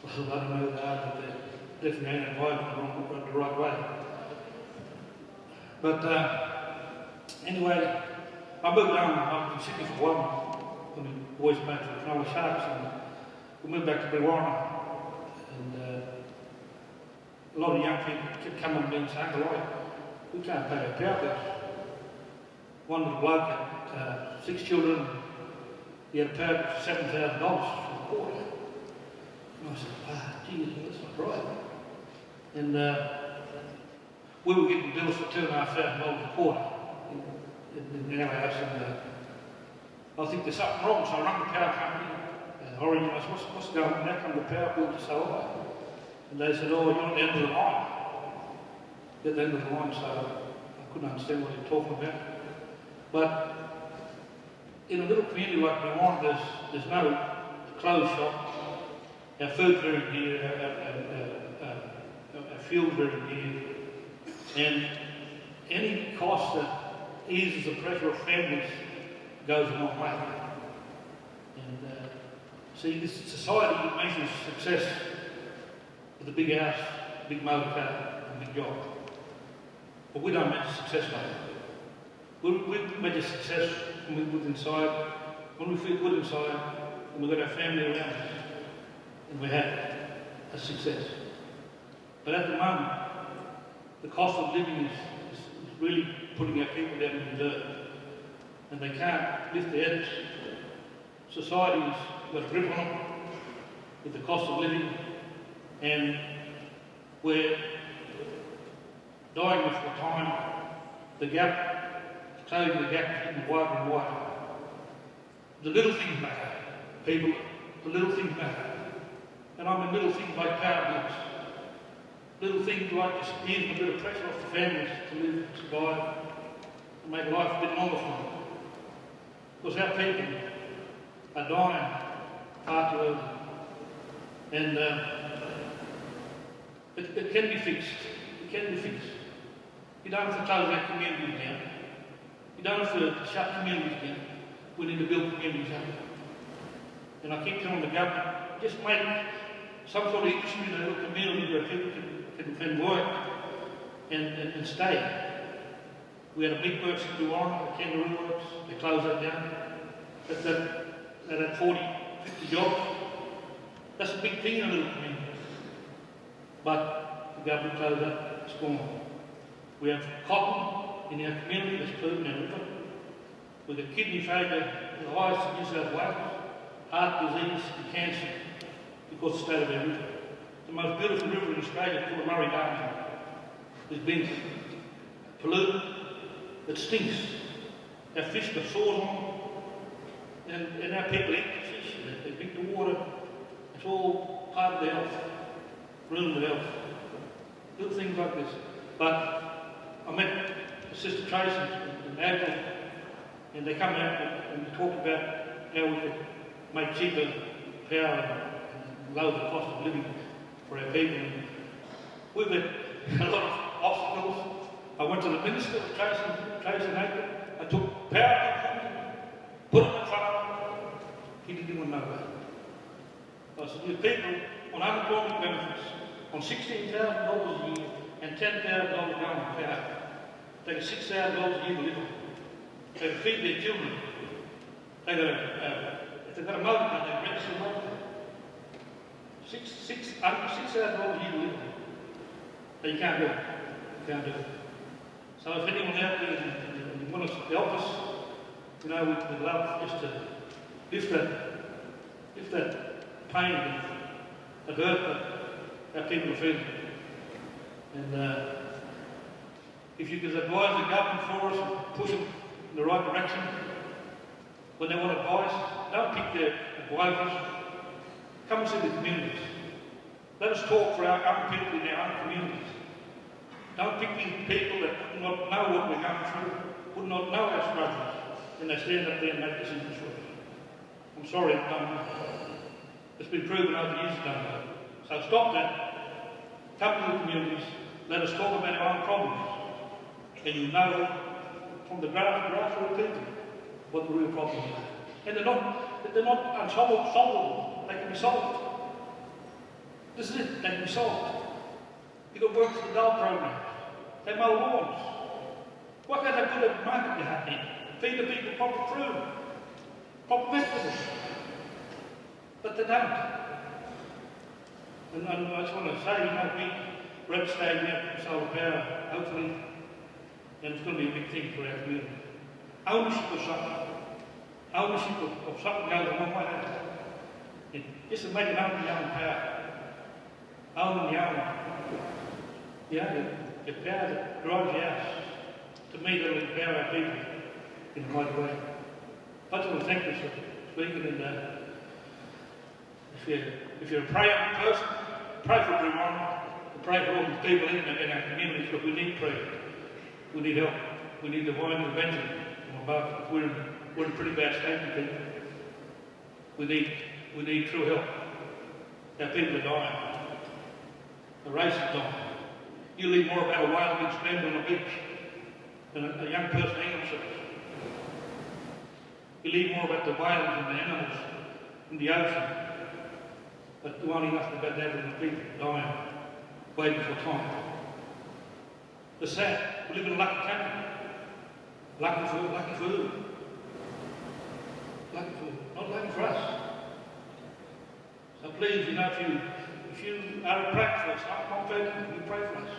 well, I don't know who they are, but they're definitely ain't advising the right way. But anyway, I moved down, I was in Sydney for a while when the boys back to the Cronulla Sharks, and we moved back to Brewarrina. And a lot of young people kept coming to me and saying, we can't pay our power bills. One little bloke had 6 children, he had a power bill for $7,000 for the quarter. And I said, geez, that's not right. And we were getting bills for $2,500 a quarter in our house, and I think there's something wrong, so I rang the power company. I asked, what's going on? How come the power bill is so high? And they said, oh, you're at the end of the line. You're at the end of the line, so I couldn't understand what they were talking about. But in a little community like Milan, there's no clothes shop. Our food's very dear, our fuel's very dear, and any cost that eases the pressure of families goes a long way. And see, this society measures success with a big house, big motor car, and a big job. But we don't measure success like that. We measure success when we're good inside, when we feel good inside, and we've got our family around us, and we have a success. But at the moment, the cost of living is really putting our people down in the dirt, and they can't lift their heads. Society's got a grip on them with the cost of living, and we're dying before time. The gap, closing the gap is getting wider and wider. The little things matter, people. The little things matter. And I mean little things like power bills. Little things like just easing a bit of pressure off the families to live, survive, and make life a bit longer for them. Because our people are dying far too early. And it can be fixed. It can be fixed. You don't have to close our communities down. You don't have to shut communities down. We need to build communities up. And I keep telling the government, just make some sort of industry in a little community where people can work and stay. We had a big works in Duwan, the Kangaroo Works, they closed that down. That had 40, 50 jobs. That's a big thing in a little community. But the government closed that, it's gone. We have cotton in our community that's polluting our river. With a kidney failure, the highest in New South Wales, heart disease and cancer because of the state of our river. The most beautiful river in Australia, called the Murray-Darling, has been polluted. It stinks. Our fish got sores on them, and our people eat the fish, they drink the water. It's all part of the health, ruining the health. Little things like this. But I met Sister Tracy in April, and they come out and talk about how we could make cheaper power and lower the cost of living for our people. And we've had a lot of obstacles. I went to the minister, Tracy in April. I took power from him, put it in front of him. He didn't even know that. I said, you people on unemployment benefits, on $16,000 a year and $10,000 going on power, they get $6,000 a year to live on. They can feed their children. They got if they've got a motor car, they rent some motor car. $6,000 a year to live on. But you can't do it. You can't do it. So if anyone out there and want us to help us, you know, we'd love just to lift that pain and the hurt that our people are feeling. And if you could advise the government for us and push them in the right direction, when they want advice, don't pick their advisors. Come and see the communities. Let us talk for our own people in our own communities. Don't pick these people that would not know what we're going through, would not know our struggles, and they stand up there and make decisions for us. I'm sorry, it's been proven over years it don't work. So stop that. Come to the communities. Let us talk about our own problems. And you know from the grassroots people what the real problems are. And they're not unsolvable. They can be solved. This is it. They can be solved. You've got work for the dole program. They mow lawns. Why can't they put a market yard in? Feed the people proper food, proper vegetables. But they don't. And I just want to say, you know, we're at the stage now for solar power, hopefully, and it's going to be a big thing for our community. Ownership of something. Ownership of something goes a long way out. Just imagine owning your own power. Owning your own. Yeah, the power that drives the house, to me that'll empower our people in a mighty way. I just want to thank you for speaking, and if you're a praying person, pray for everyone, pray for all the people in our communities, because we need prayer. We need help. We need divine intervention from above. We're in pretty bad state, people. We need true help. Our people are dying. The race is dying. You read more about a whale being stranded on a beach than a young person hanging themselves. You read more about the whales and the animals in the ocean, but you won't enough about that than the people dying, waiting for time. It's sad. We live in a lucky country. Lucky food. Lucky food. Not lucky for us. So please, if you are a prayer for us, I'm voting, you pray for us.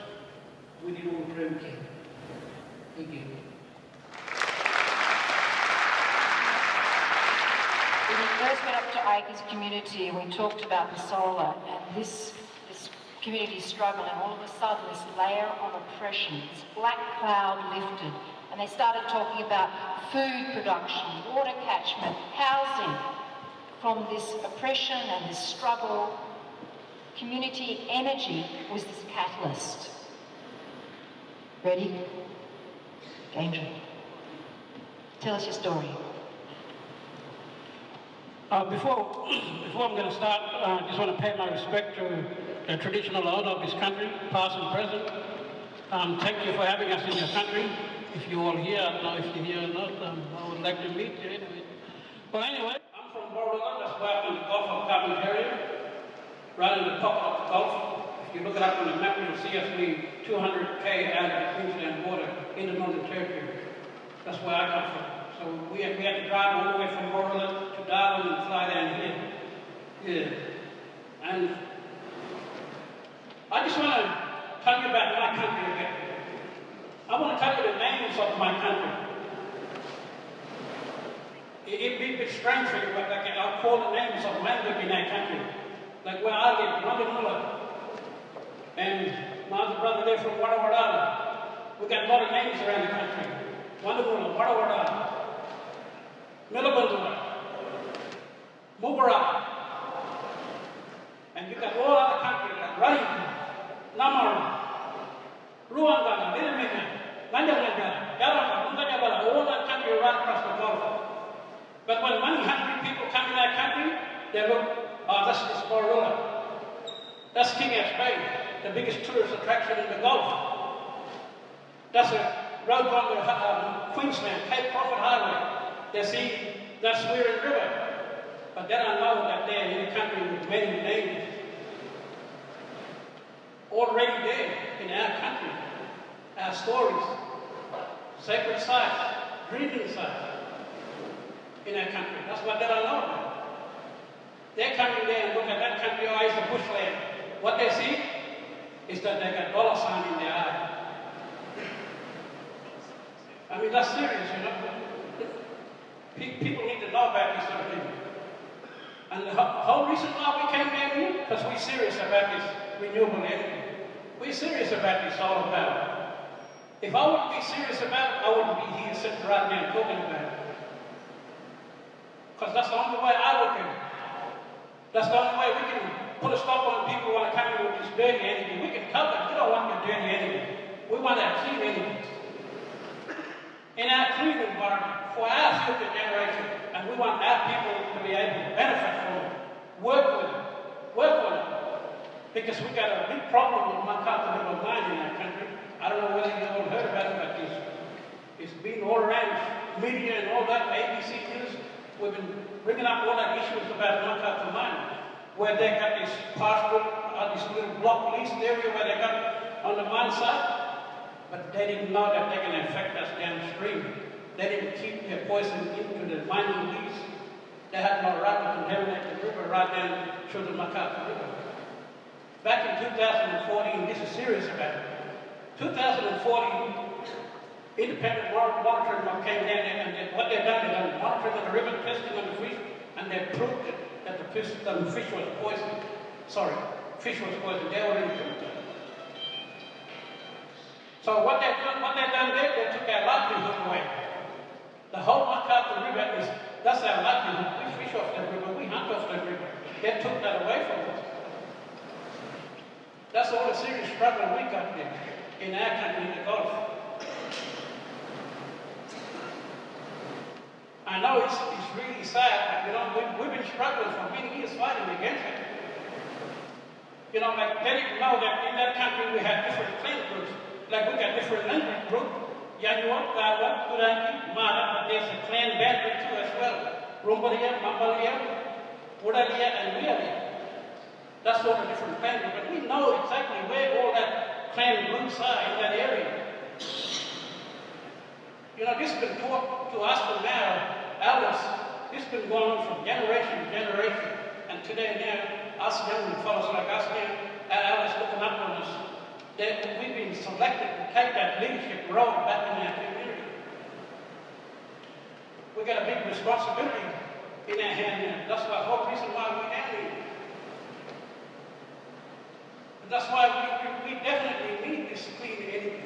We need all the prayer we can. Thank you. When we first went up to Acres community and we talked about the solar and this community struggle, and all of a sudden this layer of oppression, this black cloud lifted, and they started talking about food production, water catchment, housing. From this oppression and this struggle, community energy was this catalyst. Ready? Danger. Tell us your story. Before I'm going to start, I just want to pay my respect to the traditional owner of this country, past and present. Thank you for having us in your country. If you're all here, I don't know if you're here or not, I would like to meet you anyway. But anyway, I'm from Borroloola, that's where I'm in the Gulf of Carbon area, right in the pocket of the Gulf. If you look it up on the map, you'll see us be 200k out of the Queensland border in the Northern Territory. That's where I come from. So we had to drive all the way from Borroloola to Darwin and fly down here. Yeah. And I just want to tell you about my country a bit. I want to tell you the names of my country. It'd be a bit strange for you, but like, I'll call the names of language in our country. Like where I live, Wandamula, and my other brother there from Wadawada. We got a lot of names around the country. Wandamula, Wadawada, Millabandula, Mubara, and you got all other countries like Running, Namaru, Ruangana, Miramina, Nanjamanga, Yarama, Munganyabala, all that country right across the Gulf. But when money-hungry people come in that country, they look, oh, that's Borroloola. That's King Edward Bay, the biggest tourist attraction in the Gulf. That's a road on the Queensland, Cape Prophet Highway. They see that's Swearing River. But they don't know that they're in a country with many names. Already there in our country, our stories, sacred sites, drinking sites in our country. That's what they don't know about. They're coming there and look at that country, oh, it's the bushland. What they see is that they got dollar sign in their eye. I mean, that's serious, you know. People need to know about this sort of thing. And the whole reason why we came down here, because we're serious about this renewable energy. We're serious about this solar power. If I wouldn't be serious about it, I wouldn't be here sitting right now talking about it. Because that's the only way I look at it. That's the only way we can put a stop on people who want to come in with this dirty energy. We can cover it. We don't want your dirty energy. We want our clean energy. In our clean environment, for our future generation. And we want our people to be able to benefit from it. Work with it. Work on it. Because we got a big problem with Makata River mine in our country. I don't know whether you all heard about it, but it's been all around media and all that, ABC News. We've been bringing up all that issues about Makata mine, where they got this pastoral, this little block leased area where they got on the mine site. But they didn't know that they're going to affect us downstream. They didn't keep their poison into the mining lease. They had no right to contaminate the river right down through the Makata River. Back in 2014, this is serious about it. 2014, independent monitoring came down there, and what they've done monitoring of the river, testing on the fish, and they proved it, that the fish was poisoned. Sorry, fish was poisoned. They already proved it. So what they done there, they took our livelihood away. The whole MacArthur River that's our livelihood. We fish off that river, we hunt off that river. They took that away from us. That's all the serious struggle we got there in our country, in the Gulf. I know it's really sad, but we've been struggling for many years fighting against it. Like they didn't know that in that country we had different clan groups. Like we got different language groups. Yanuwa, Gawa, Turangi, Mara, but there's a clan boundary too as well. Rumbalia, Mambalia, Wodalia, and Rialia. That's all the different clan groups. But we know exactly where all that clan groups are in that area. This has been taught to us from our elders. This has been going on from generation to generation. And today now, us young fellows like us now, our elders looking up on us, that we've been selected to take that leadership role back in our community. We've got a big responsibility in our hand now. That's the whole reason why we're down here. And that's why we definitely need this clean energy,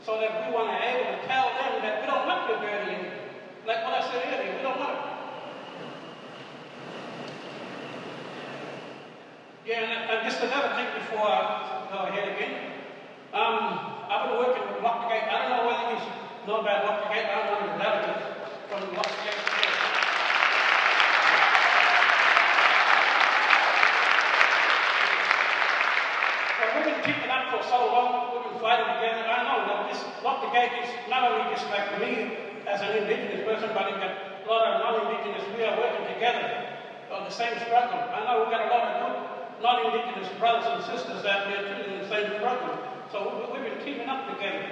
so that we want to be able to tell them that we don't want your dirty energy. Like what I said earlier, we don't want it. Yeah, and just another thing before I go ahead again. I've been working with Lock the Gate. I don't know whether you know about Lock the Gate. I'm one of the delegates from Lock the Gate. So we've been keeping up for so long. We've been fighting together. I know that this Lock the Gate is not only just like me as an Indigenous person, but it's got a lot of non-Indigenous. We are working together on the same struggle. I know we've got a lot of good non-Indigenous brothers and sisters out there too in the same struggle. So we've been teaming up together.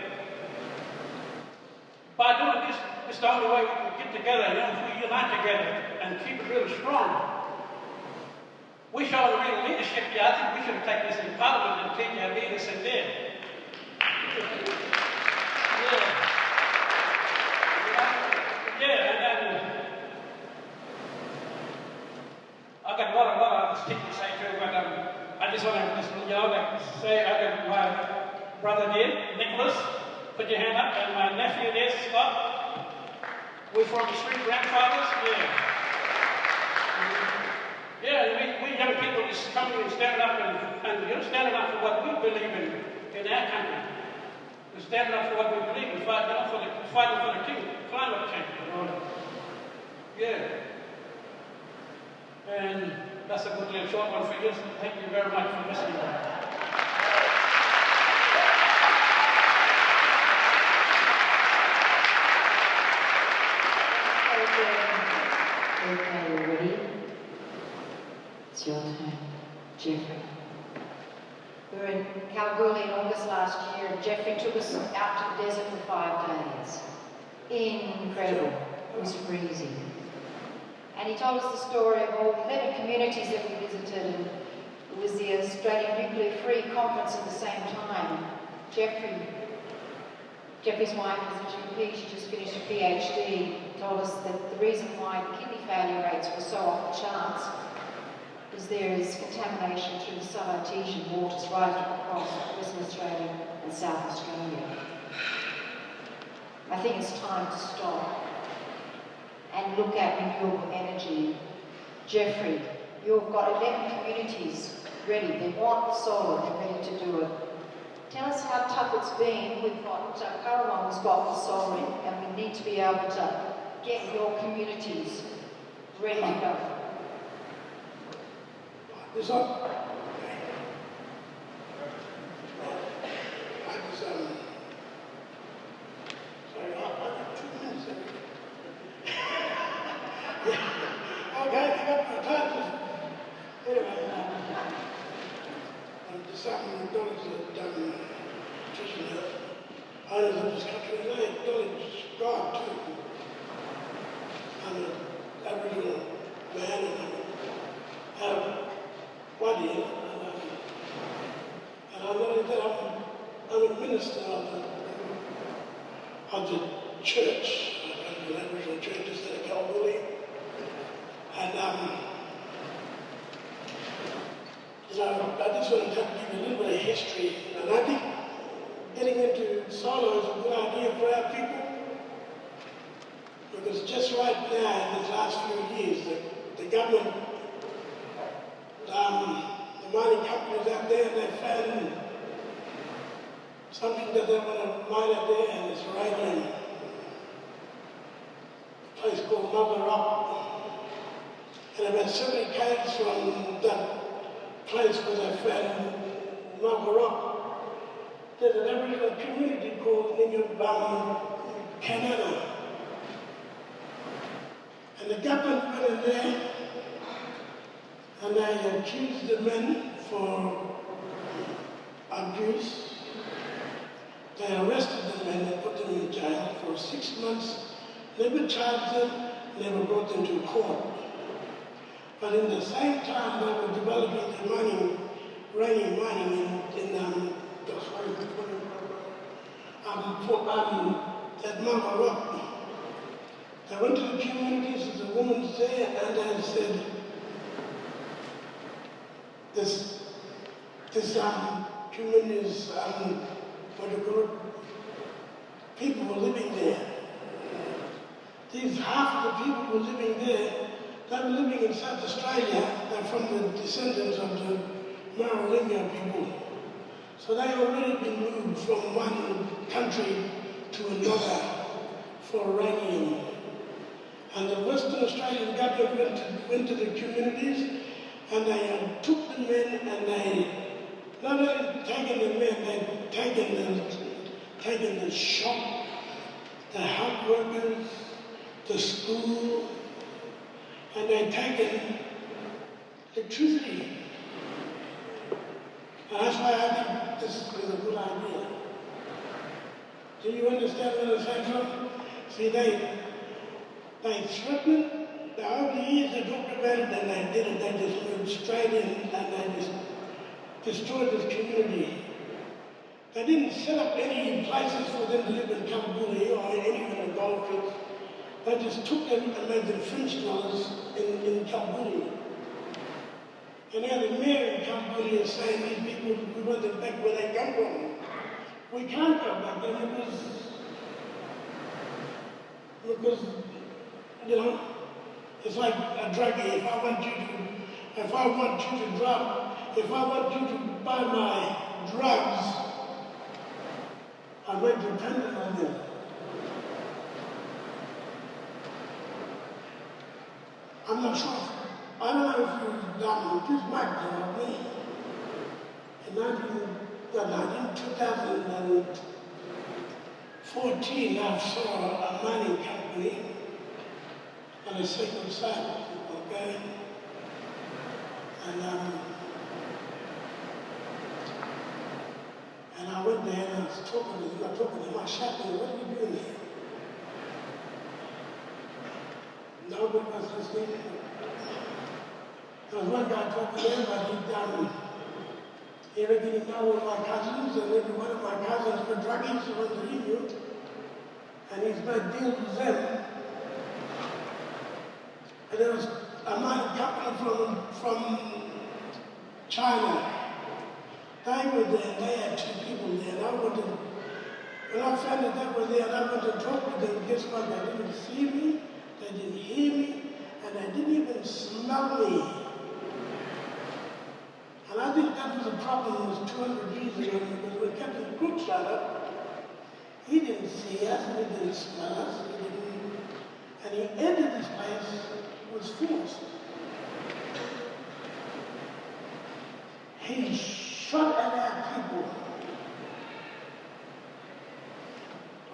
By doing this, it's the only way we can get together, if we unite together and keep it really strong. We show the real leadership here. I think we should take this in Parliament and take our leaders in there. Yeah, and then I've got a lot of things to say too, but I just want to say I got my brother there, Nicholas, put your hand up, and my nephew there, Scott. We're from the street grandfathers, Yeah, we young people just coming and standing up and standing up for what we believe in our country. We're standing up for what we believe in, fighting for the climate change. Yeah. And that's a good little short one for you. Thank you very much for listening. Okay, you ready? It's your turn. Jeffrey. We were in Kalgoorlie in August last year, and Jeffrey took us out to the desert for 5 days. Incredible. It was freezing. And he told us the story of all 11 communities that we visited, and it was the Australian Nuclear Free Conference at the same time. Jeffrey's wife is a GP, she just finished a PhD, told us that the reason why kidney failure rates were so off the charts is there is contamination through the sub-artesian waters right across Western Australia and South Australia. I think it's time to stop and look at renewable energy. Jeffrey, you've got 11 communities ready. They want solar, they're ready to do it. Tell us how tough it's been. We've got Currawong's got the solar in, and we need to be able to get your communities ready to go. This up. I was sorry, I got 2 minutes. Okay, I got my time. Anyway, I'm just acknowledge that Patricia, owners of this country, and I acknowledge God too. I'm an Aboriginal man, and I have Wadi, and I'm not only that, I'm a minister of the church, the Aboriginal churches that are Kalgoorlie, and I just want to give you a little bit of history, and I think getting into solar is a good idea for our people, because just right now, in these last few years, the government, the mining companies out there, they found something that they want to mine out there, and it's uranium. A place called Mother Rock. And about 70 k's from that place where they found Mother Rock, there's an Aboriginal community called Canada. And the government went in there and they accused the men for abuse. They arrested the men and put them in jail for 6 months, never charged them, never brought them to court. But in the same time, they were developing the uranium mining at Mama Rock. They went to the communities, the women there, and they said, this communities, what do you call it? People were living there. These half of the people who were living there, they were living in South Australia. They're from the descendants of the Marolinga people. So they already been moved from one country to another for uranium. And the Western Australian government went to the communities and they took the men and they not only taken the men, they'd taken the shop, the health workers, the school, and they'd taken electricity. And that's why I think this is a good idea. Do you understand what I'm saying, John? See, they threatened. Over the years they talked about it and they did it. They just moved straight in and they just destroyed this community. They didn't set up any places for them to live in Kalgoorlie or anywhere in the Gold Coast. They just took them and made them French dwellers in Kalgoorlie. And now the mayor in Kalgoorlie is saying these people, we want them back where they come from. We can't go back there because you know, it's like a druggie. If I want you to buy my drugs, I'm not dependent on them. I'm not sure. I don't know if you've done this might tell me. In 2014, I saw a mining company on a sacred site, okay? And I went there and I was talking to them. I shot them, what are you doing here? Nobody was listening. There was one guy talking there about he reckoned he know all my cousins, and every one of my cousins were druggies who went to India, and he's made deals with them. And there was a mining company from China. They were there, they had 2 people there, and when I found that they were there and I went to talk with them, guess what? They didn't see me, they didn't hear me, and they didn't even smell me. And I think that was a problem, it was 200 years ago, because when Captain Cook showed up, he didn't see us, and he didn't smell us, and he entered this place, was forced. He shot at our people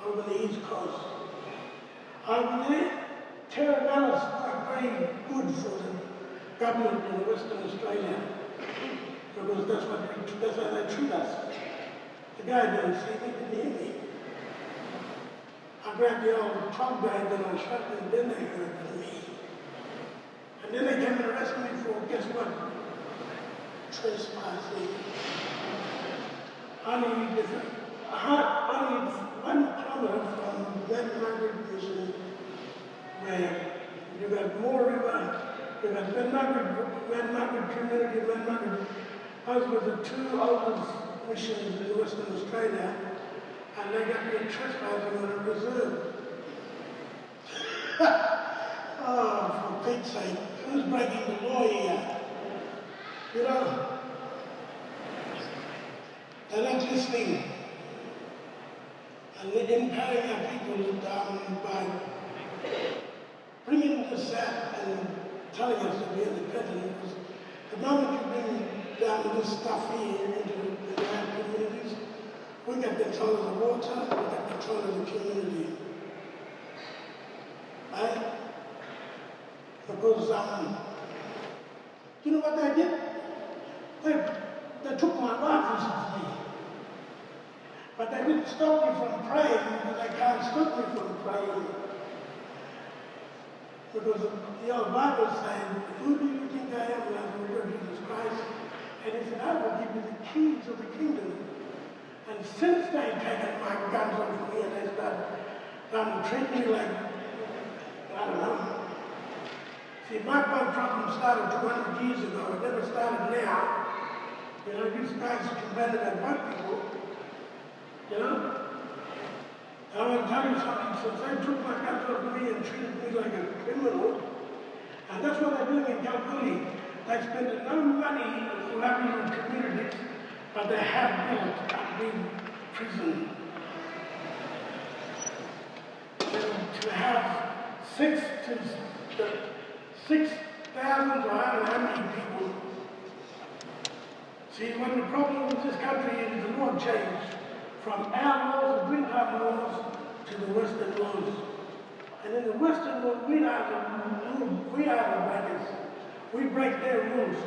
over the East Coast. Over there, terror battles are very good for the government in Western Australia, because that's how they treat us. The guy didn't see me, didn't hear me. I grabbed the old 12 guy and I shot him, and then they heard me. And then they came and arrested me for, guess what? Trespassing. Only 1 kilometre from that Margaret Mission, where you got more river, you got Mad Margaret community, Mad Margaret. Those were the 2 oldest missions in Western Australia, and they got me trespassing on a reserve. Oh, for Pete's sake, who's breaking the law here? You know, they're not listening. And they're empowering our people by bringing this out and telling us to be independent. Because the moment you bring down this stuff here into our communities, we got control of the water, we got control of the community. Right? Because, you know what they did? They took my rifles off me. But they didn't stop me from praying because they can't stop me from praying. Because the old Bible said, who do you think I am? And I said, Lord Jesus Christ. And he said, I will give you the keys of the kingdom. And since they've taken my guns off me and they started treating me like, I don't know. See, my problem started 200 years ago. It never started now. You know, these guys complained about white people. You know? I want to tell you something. Since they took my guns off me and treated me like a criminal, and that's what they're doing in Kalgoorlie. They spend no money for Aboriginal communities, but they have built a big prison. To have 6,000 or I don't know how many people. See, when the problem with this country is the law changed from our laws, the green card laws, to the Western laws. And in the Western laws, we are the breakers. We break their rules.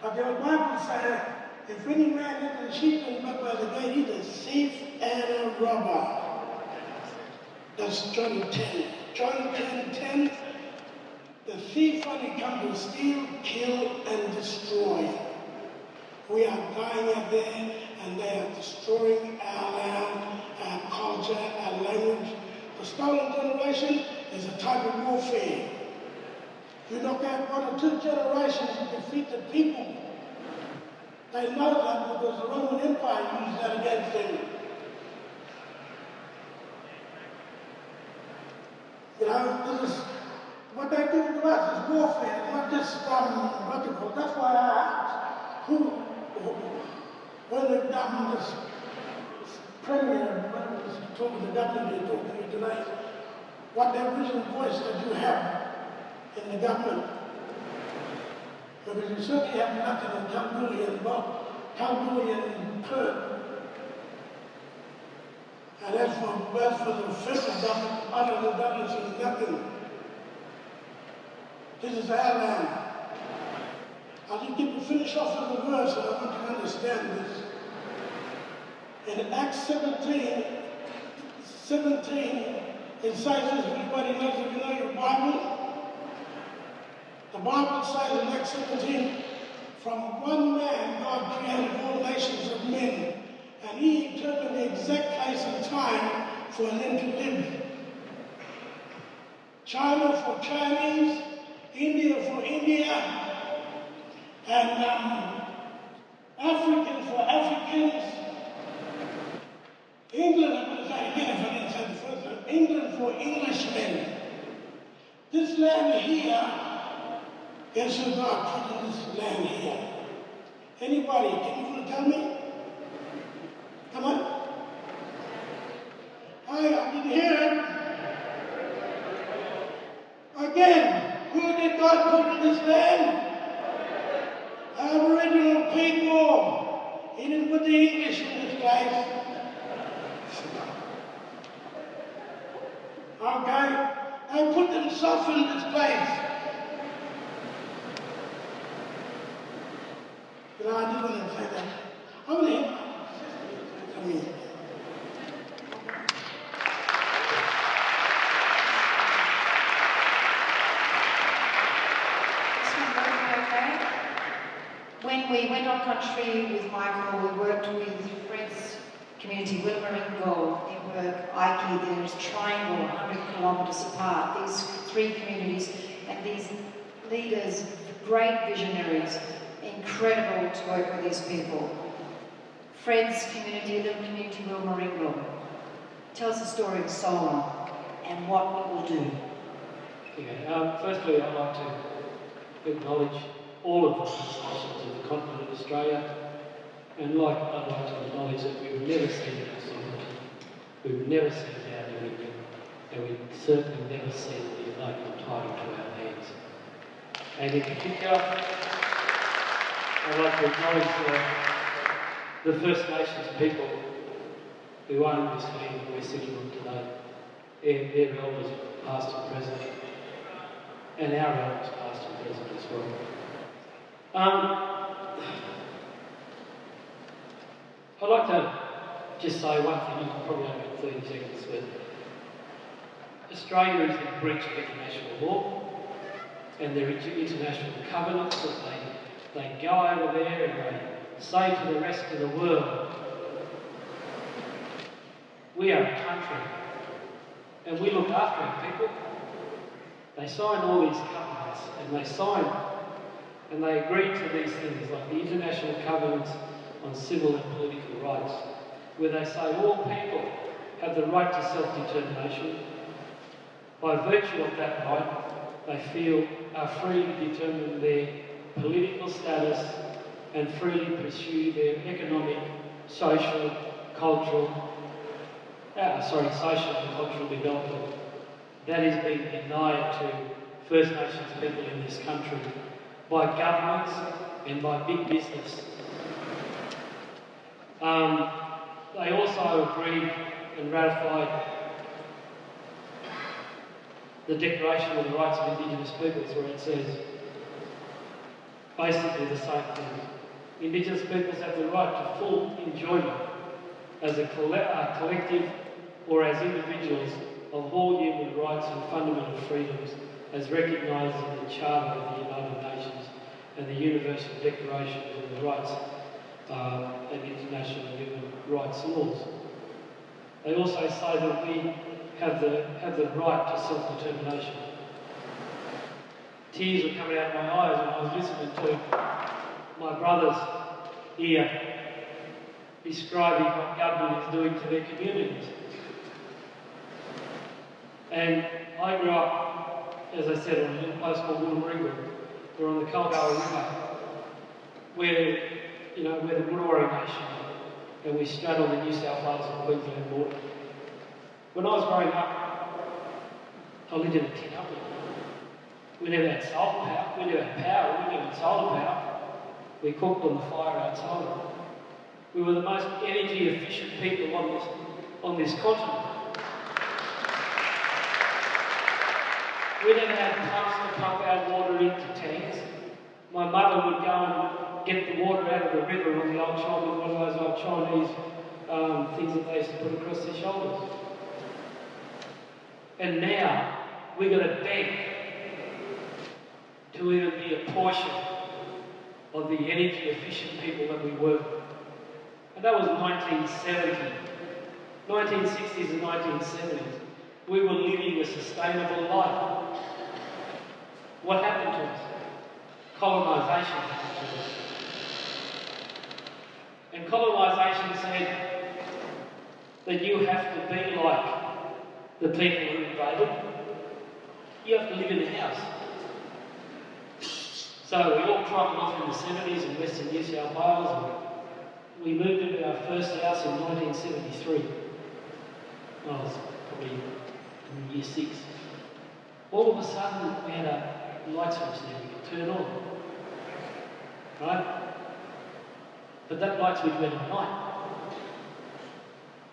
But the old Bible says, if any man enter the sheep and not by the gate, he's a thief and a robber. That's John 10. John 10:10. The thief only comes to steal, kill, and destroy. We are dying out there, and they are destroying our land, our culture, our language. The stolen generation is a type of warfare. You knock out 1 or 2 generations, you defeat the people. They know that because the Roman Empire used that against them. You know, this is what they do to us is warfare, not just radical. That's why I asked when the government, this premier, was talking to the government, they're talking to you tonight, what the Aboriginal voice that you have in the government. Because you certainly have nothing in Kalgoorlie and Perth. And as for the federal government, other than that, it's nothing. This is our land. I'll just give you finish off with a verse, and I want you to understand this. In Acts 17, it says this, everybody knows if you know your Bible. The Bible says in Acts 17, from one man God created all nations of men, and he determined the exact place and time for them to live. China for Chinese, India for India, and African for Africans. England, I'm going to say again if I didn't say the first time, England for Englishmen. This land here, guess who God put in this land here? Anybody, can you tell me? Come on. I didn't hear it. Again, who did God put in this land? Aboriginal people. He didn't put the English in this place. Okay? I put themselves in this place. You know, I didn't want to say that. I want to hear my sister come in. When we went on country with Michael, we worked with Fred's community, Wilmeringo, Newark, Ike, there's Triangle, 100 kilometres apart. These 3 communities and these leaders, great visionaries, incredible to work with these people. Fred's community, little community, Wilmaringal. Tell us the story of solar and what it will do. Okay, firstly, I'd like to acknowledge all of the First Nations of the continent of Australia, and I'd like to acknowledge that we've never seen our sovereignty, we've never seen our dominion, and we've certainly never seen the local title to our lands. And in particular, I'd like to acknowledge the First Nations people who own this land we're sitting on today, and their elders past and present, and our elders past and present as well. I'd like to just say one thing, you probably only got 30 seconds, but Australia is in breach of international law, and there are international covenants that they go over there and they say to the rest of the world, we are a country and we look after our people. They sign all these covenants and they agree to these things like the international covenants on civil and political rights, where they say all people have the right to self-determination. By virtue of that right, they feel are free to determine their political status and freely pursue their economic, social, cultural development. That is being denied to First Nations people in this country by governments and by big business. They also agreed and ratified the Declaration of the Rights of Indigenous Peoples, where it says basically the same thing. Indigenous peoples have the right to full enjoyment as a collective or as individuals of all human rights and fundamental freedoms as recognised in the Charter of the United Nations and the Universal Declaration of the Rights and International Human Rights laws. They also say that we have the right to self-determination. Tears were coming out of my eyes when I was listening to my brothers here describing what government is doing to their communities. And I grew up, as I said, on a little place called Wilmaringal. We're on the Kalgoorlie River, where we're the Wurundjeri Nation, and we straddle the New South Wales and Queensland border. When I was growing up, I lived in a tin hut. We never had solar power, we never had power, we never had solar power. We cooked on the fire outside. We were the most energy efficient people on this continent. We never had pumps to pump our water into tanks. My mother would go and get the water out of the river on the old shoulder with one of those old Chinese things that they used to put across their shoulders. And now we've got to beg to even be a portion of the energy efficient people that we were. And that was 1970, 1960s and 1970s. We were living a sustainable life. What happened to us? Colonisation happened to us. And colonisation said that you have to be like the people who invaded. You have to live in a house. So we all trotted off in the 70s in Western New South Wales, and we moved into our first house in 1973. I was probably in year 6. All of a sudden we had a light switch there we could turn on. Right? But that light switch went at night.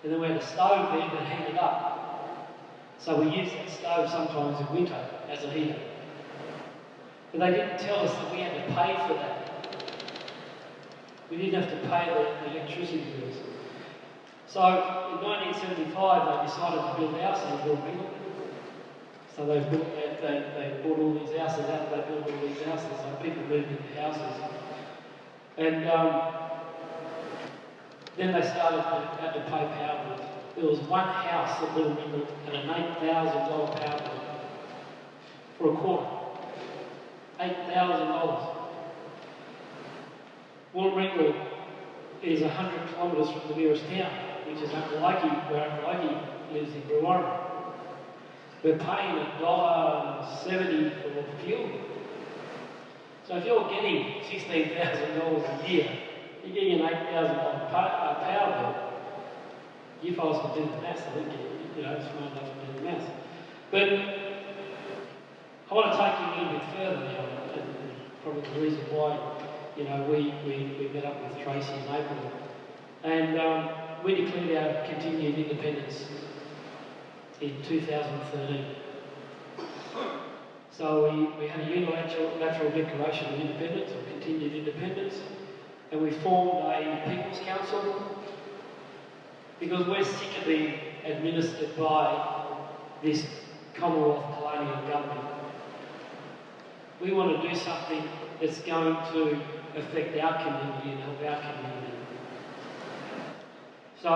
And then we had a stove there that heated up. So we used that stove sometimes in winter as a heater. But they didn't tell us that we had to pay for that. We didn't have to pay the electricity bills. So in 1975 they decided to build houses in Wilmaringal. So they bought all these houses out, they built all these houses, so people moved into houses. And then they started to have to pay power bills. There was one house at Wilmaringal had an $8,000 power bill for a quarter. $8,000. Wilmaringal is 100 kilometres from the nearest town, which is Uncle Lakey, where Uncle Lakey lives in Brewarra. We're paying $1.70 for fuel. So if you're getting $16,000 a year, you're getting an $8,000 power bill. You fellas can do the maths, I think you're smart enough to do the maths. But I want to take you a little bit further now, and probably the reason why we met up with Tracy in April, and we declared our continued independence in 2013. So we had a unilateral declaration of independence, or continued independence, and we formed a People's Council because we're sick of being administered by this Commonwealth colonial government. We want to do something that's going to affect our community and help our community. So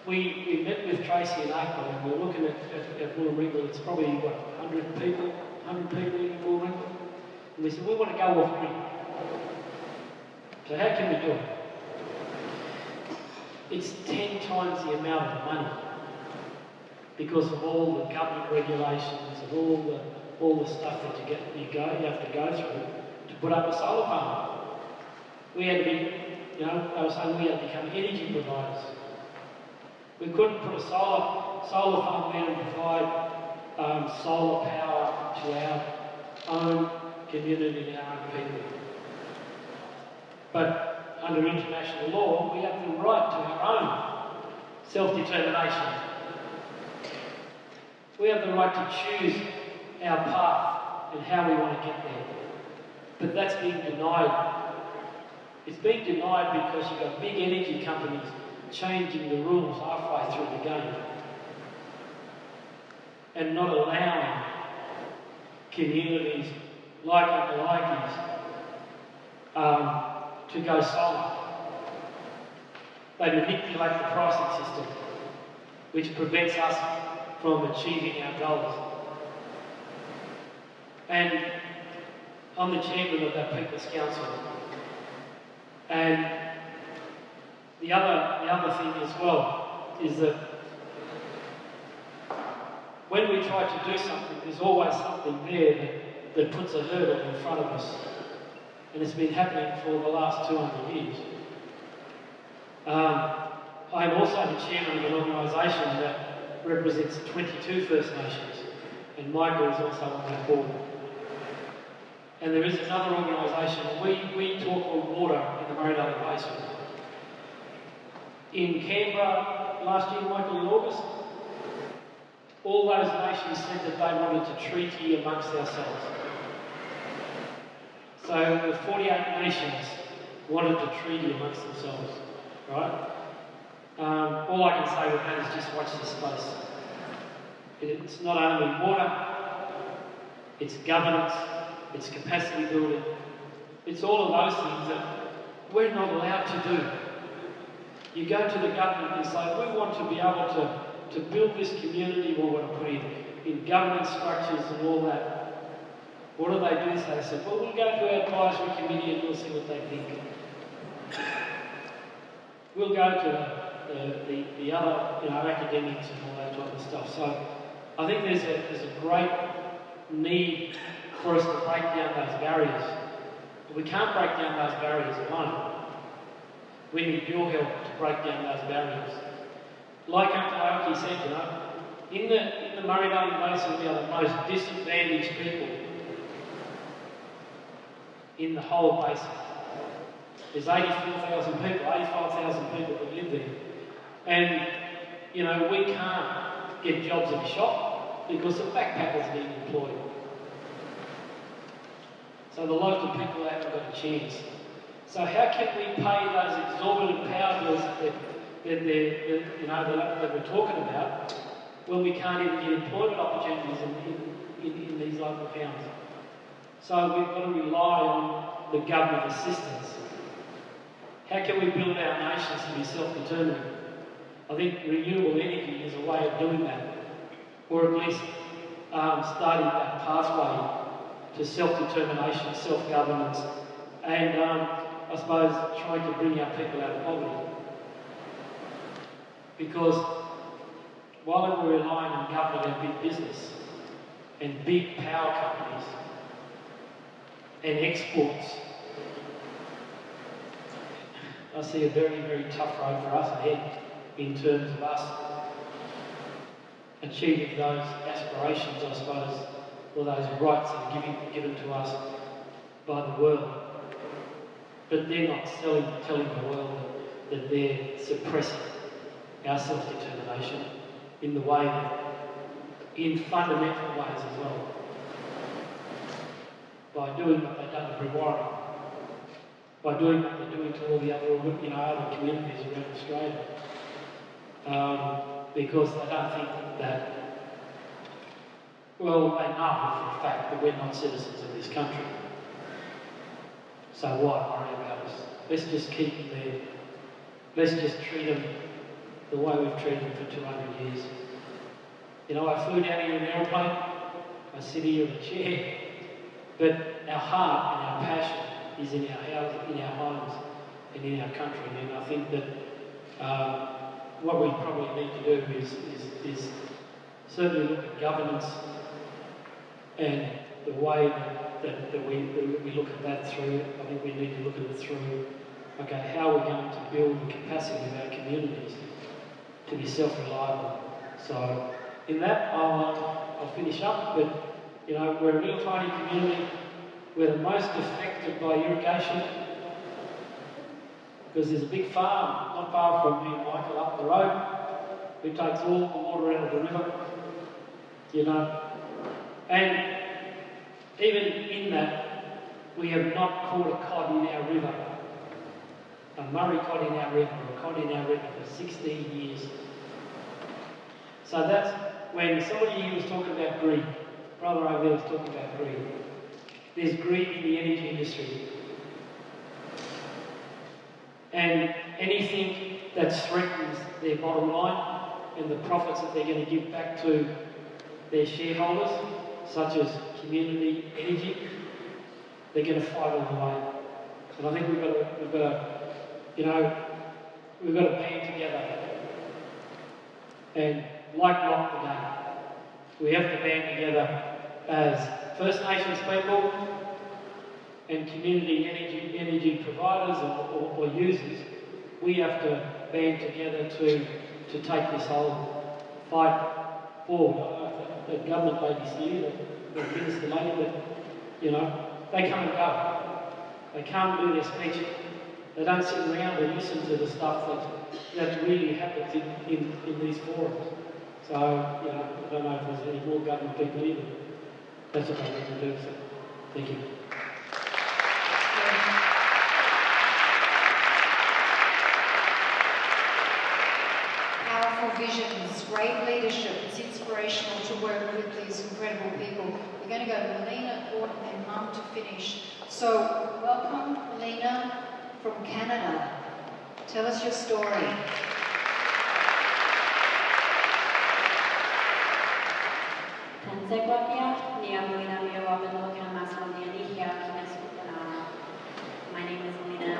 we met with Tracy in April, and we're looking at Wollongong. It's probably, 100 people in Wollongong. And we said, we want to go off grid. So how can we do it? It's 10 times the amount of money because of all the government regulations and all the stuff that you have to go through to put up a solar farm. We had to be, they were saying we had to become energy providers. We couldn't put a solar farm there and provide solar power to our own community and our own people. But under international law, we have the right to our own self-determination. We have the right to choose our path and how we want to get there. But that's being denied. It's being denied because you've got big energy companies changing the rules halfway through the game and not allowing communities like Uncle Lakey's to go solar. They manipulate the pricing system, which prevents us from achieving our goals. And I'm the chairman of that People's Council. And the other thing as well is that when we try to do something, there's always something there that puts a hurdle in front of us. And it's been happening for the last 200 years. I'm also the chairman of an organisation that represents 22 First Nations, and Michael is also on that board. And there is another organisation, we talk on water in the Murray-Darling Basin. In Canberra last year, Michael, in August, all those nations said that they wanted to treaty amongst ourselves. So the 48 nations wanted to treaty amongst themselves, right? All I can say with that is just watch this space. It's not only water, it's governance, it's capacity building, it's all of those things that we're not allowed to do. You go to the government and say, we want to be able to build this community, we want to put in governance structures and all that. What do? They said, well, we'll go to our advisory committee and we'll see what they think. We'll go to the other, academics and all that type of stuff. So I think there's a great need for us to break down those barriers. But we can't break down those barriers alone. We need your help to break down those barriers. Like Uncle Aoki said, in the Murray-Darling Basin, we are the most disadvantaged people in the whole basin. There's 84,000 people, 85,000 people that live there. And, we can't get jobs in a shop because the backpackers are being employed. So the local people haven't got a chance. So how can we pay those exorbitant power bills that we're talking about when we can't even get employment opportunities in these local towns? So we've got to rely on the government assistance. How can we build our nations to be self-determining? I think renewable energy is a way of doing that, or at least starting that pathway to self-determination, self-governance. And I suppose, trying to bring our people out of poverty. Because while we're relying on government and big business and big power companies and exports, I see a very, very tough road for us ahead in terms of us achieving those aspirations, I suppose, or those rights that are given to us by the world. But they're not telling the world that they're suppressing our self-determination in the way that, in fundamental ways as well, by doing what they've done to Brewarrina, by doing what they're doing to all the other, other communities around Australia, because they don't think that, well, they know for a fact that we're not citizens of this country. So why worry about us? Let's just keep them there. Let's just treat them the way we've treated them for 200 years. I flew down here in an aeroplane, I sit here in a chair, but our heart and our passion is in our houses, in our homes, and in our country. And I think that what we probably need to do is certainly look at governance and the way that we look at that through. I think we need to look at it through, okay, how are we going to build the capacity of our communities to be self-reliable? So in that, I'll finish up, but we're a little tiny community. We're the most affected by irrigation because there's a big farm not far from me and Michael up the road who takes all the water out of the river, and even in that, we have not caught a cod in our river, a Murray cod in our river, or a cod in our river for 16 years. So that's when somebody here was talking about greed. Brother over there was talking about greed. There's greed in the energy industry. And anything that threatens their bottom line and the profits that they're going to give back to their shareholders, such as community energy, they're going to fight all the way. And I think we've got to band together and lock the game. We have to band together as First Nations people and community energy providers or users. We have to band together to take this whole fight forward. The government ladies here, the minister lady, but they come and go. They come and do their speech. They don't sit around and listen to the stuff that really happens in these forums. So, I don't know if there's any more government people either. That's what I need to do, so thank you. Powerful visions, great leadership. It's inspirational to work with these incredible people. We're going to go to Melina, Gordon and Mum to finish. So, welcome, Melina from Canada. Tell us your story. My name is Melina.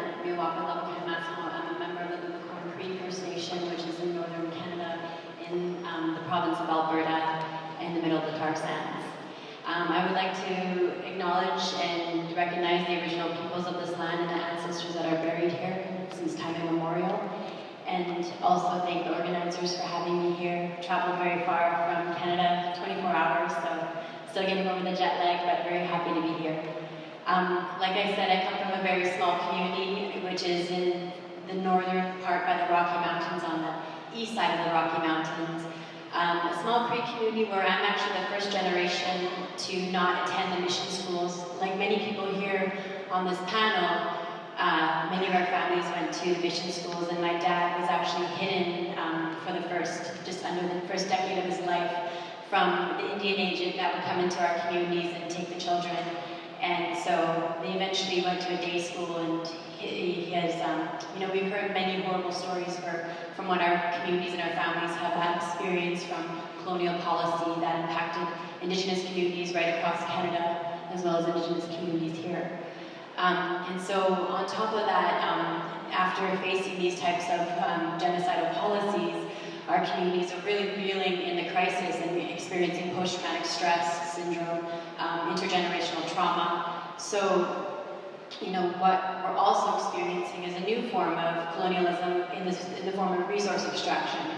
I'm a member of the Lunacorn Cree First Nation, which is in northern Canada, in the province of Alberta, in the middle of the tar sands. I would like to acknowledge and recognize the original peoples of this land and the ancestors that are buried here since time immemorial. And also thank the organizers for having me here. Traveled very far from Canada, 24 hours, so still getting over the jet lag, but very happy to be here. Like I said, I come from a very small community, which is in the northern part by the Rocky Mountains, on the east side of the Rocky Mountains. A small Cree community where I'm actually the first generation to not attend the mission schools. Like many people here on this panel, many of our families went to the mission schools, and my dad was actually hidden for just under the first decade of his life from the Indian agent that would come into our communities and take the children. And so they eventually went to a day school, and he has, we've heard many horrible stories from what our communities and our families have had experienced from colonial policy that impacted Indigenous communities right across Canada, as well as Indigenous communities here. And so on top of that, after facing these types of genocidal policies, our communities are really reeling in the crisis and experiencing post-traumatic stress syndrome, intergenerational trauma. So, you know, what we're also experiencing is a new form of colonialism in the form of resource extraction.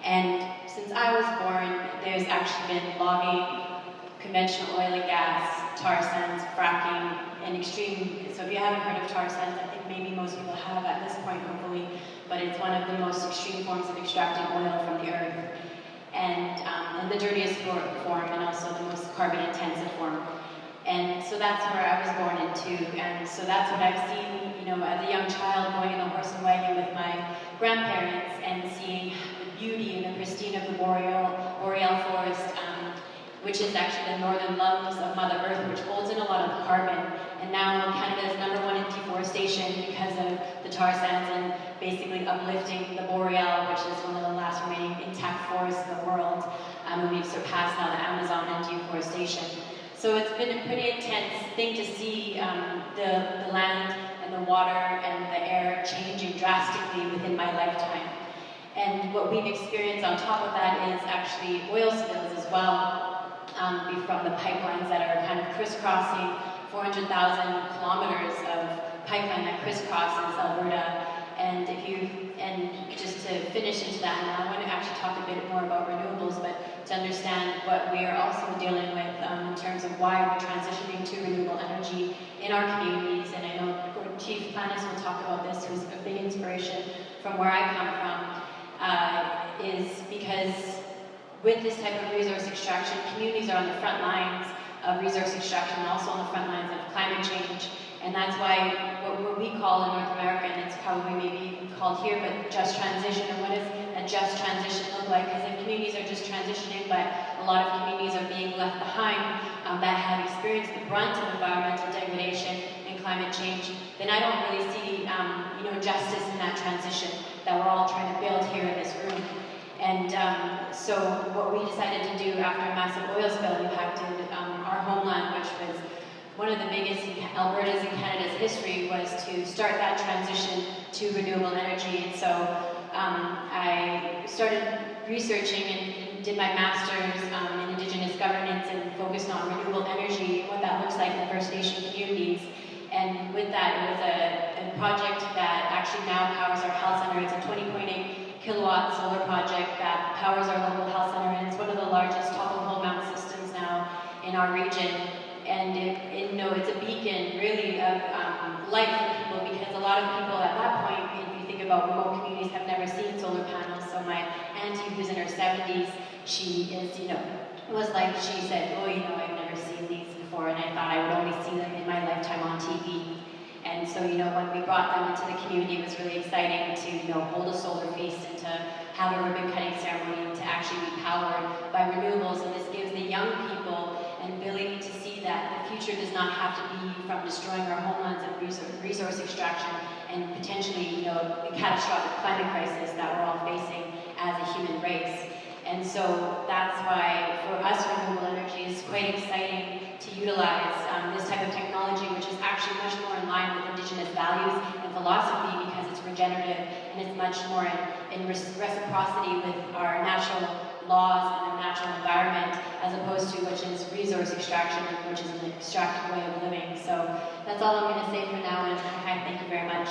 And since I was born, there's actually been logging, conventional oil and gas, tar sands, fracking, and extreme. So if you haven't heard of tar sands, I think maybe most people have at this point, hopefully, but it's one of the most extreme forms of extracting oil from the earth, and the dirtiest form, and also the most carbon-intensive form. And so that's where I was born into, and so that's what I've seen, you know, as a young child, going in the horse and wagon with my grandparents and seeing the beauty and the pristine of the boreal forest, which is actually the northern lungs of Mother Earth, which holds in a lot of carbon. And now Canada is #1 in deforestation because of the tar sands and basically uplifting the boreal, which is one of the last remaining intact forests in the world. And we've surpassed now the Amazon in deforestation. So it's been a pretty intense thing to see the land and the water and the air changing drastically within my lifetime. And what we've experienced on top of that is actually oil spills as well, from the pipelines that are kind of crisscrossing 400,000 kilometers of pipeline that crisscrosses Alberta. And just to finish into that, and I want to actually talk a bit more about renewables, but to understand what we are also dealing with in terms of why we're transitioning to renewable energy in our communities. And I know Chief Planis will talk about this, who's a big inspiration from where I come from, is because with this type of resource extraction, communities are on the front lines of resource extraction and also on the front lines of climate change. And that's why what we call in North America, and it's probably maybe called here, but just transition. And what does a just transition look like? Because if communities are just transitioning, but a lot of communities are being left behind that have experienced the brunt of environmental degradation and climate change, then I don't really see justice in that transition that we're all trying to build here in this room. And so what we decided to do after a massive oil spill impacted our homeland, which was one of the biggest in Alberta's and Canada's history, was to start that transition to renewable energy. And so I started researching and did my master's in Indigenous governance and focused on renewable energy and what that looks like in First Nation communities. And with that, it was a project that actually now powers our health center. It's a 20.8 kilowatt solar project that powers our local health center, and it's one of the largest top-of-hole mount systems now in our region. And it's a beacon really of light for people, because a lot of people at that point, if you think about remote communities, have never seen solar panels. So my auntie, who's in her 70s, she is, was like, she said, I've never seen these before, and I thought I would only see them in my lifetime on TV. And so, when we brought them into the community, it was really exciting to, hold a solar feast and to have a ribbon cutting ceremony and to actually be powered by renewables. And this gives the young people an ability to see that the future does not have to be from destroying our homelands and resource extraction and potentially, the catastrophic climate crisis that we're all facing as a human race. And so that's why, for us, renewable energy is quite exciting to utilize this type of technology, which is actually much more in line with Indigenous values and philosophy, because it's regenerative and it's much more in reciprocity with our natural laws and the natural environment, as opposed to which is resource extraction, which is an extractive way of living. So that's all I'm going to say for now, and I thank you very much.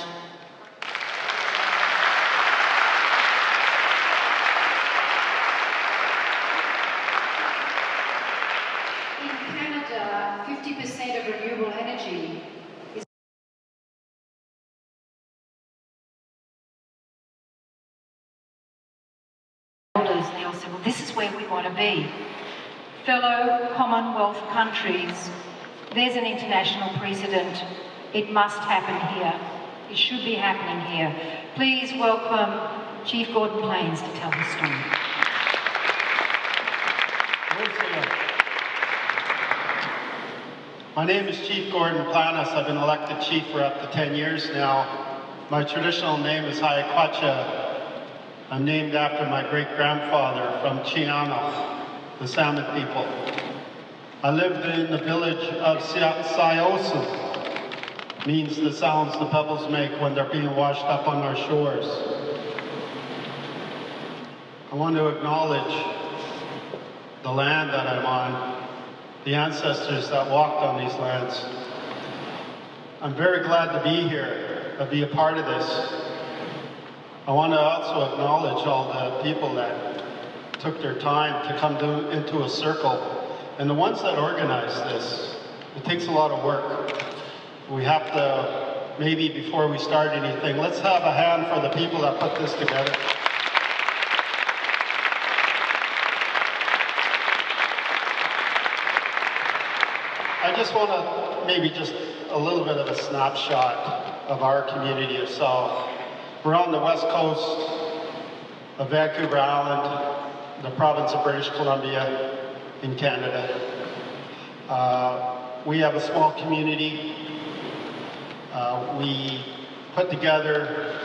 In Canada, 50% of renewable energy is now said, well, this is where we want to be. Fellow Commonwealth countries, there's an international precedent. It must happen here. It should be happening here. Please welcome Chief Gordon Plains to tell his story. My name is Chief Gordon Planis. I've been elected chief for up to 10 years now. My traditional name is Hayakwacha. I'm named after my great-grandfather from Chiano, the Salmon people. I lived in the village of Siosu, means the sounds the pebbles make when they're being washed up on our shores. I want to acknowledge the land that I'm on, the ancestors that walked on these lands. I'm very glad to be here, to be a part of this. I want to also acknowledge all the people that took their time to come into a circle, and the ones that organized this. It takes a lot of work. We have to, maybe before we start anything, let's have a hand for the people that put this together. I just want to maybe just a little bit of a snapshot of our community itself. We're on the west coast of Vancouver Island, the province of British Columbia in Canada. We have a small community. We put together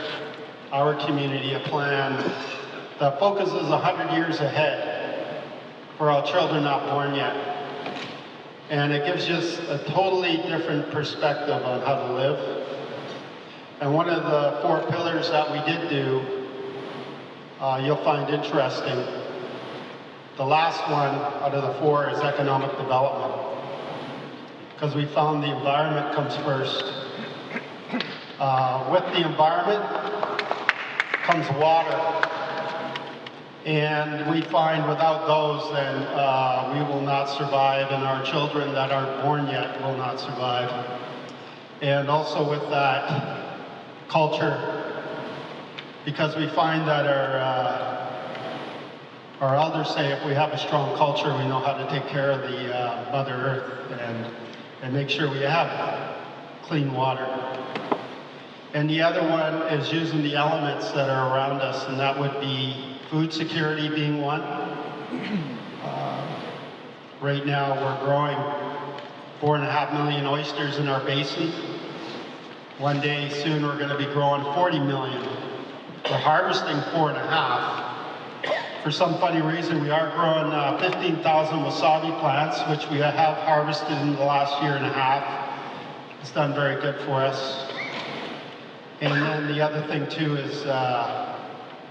our community a plan that focuses 100 years ahead for our children not born yet. And it gives us a totally different perspective on how to live. And one of the 4 pillars that we did do, you'll find interesting. The last one out of the 4 is economic development, because we found the environment comes first. With the environment comes water, and we find without those, then we will not survive, and our children that aren't born yet will not survive. And also with that, culture, because we find that our elders say if we have a strong culture, we know how to take care of the Mother Earth and make sure we have clean water. And the other one is using the elements that are around us, and that would be food security being one. Right now we're growing 4.5 million oysters in our basin. One day soon we're going to be growing 40 million. We're harvesting 4.5. For some funny reason, we are growing 15,000 wasabi plants, which we have harvested in the last 1.5 years. It's done very good for us. And then the other thing too is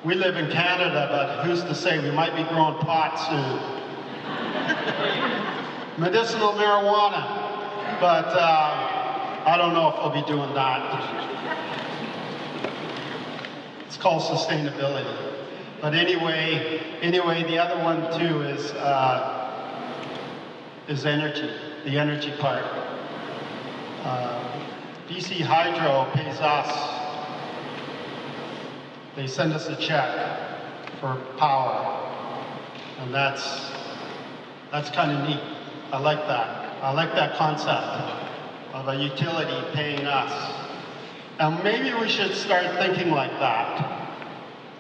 we live in Canada, but who's to say we might be growing pot soon. Medicinal marijuana, but I don't know if we'll be doing that. It's called sustainability. But anyway, the other one too is energy, the energy part. BC Hydro pays us. They send us a check for power, and that's kind of neat. I like that. I like that concept of a utility paying us. And maybe we should start thinking like that.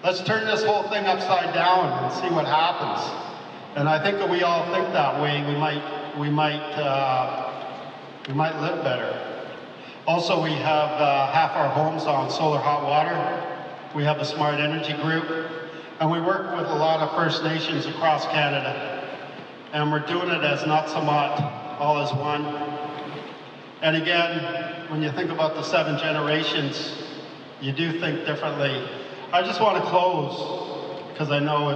Let's turn this whole thing upside down and see what happens. And I think that we all think that way. We might live better. Also, we have half our homes on solar hot water. We have a smart energy group, and we work with a lot of First Nations across Canada. And we're doing it as Natsamat, all as one. And again, when you think about the 7 generations, you do think differently. I just want to close, because I know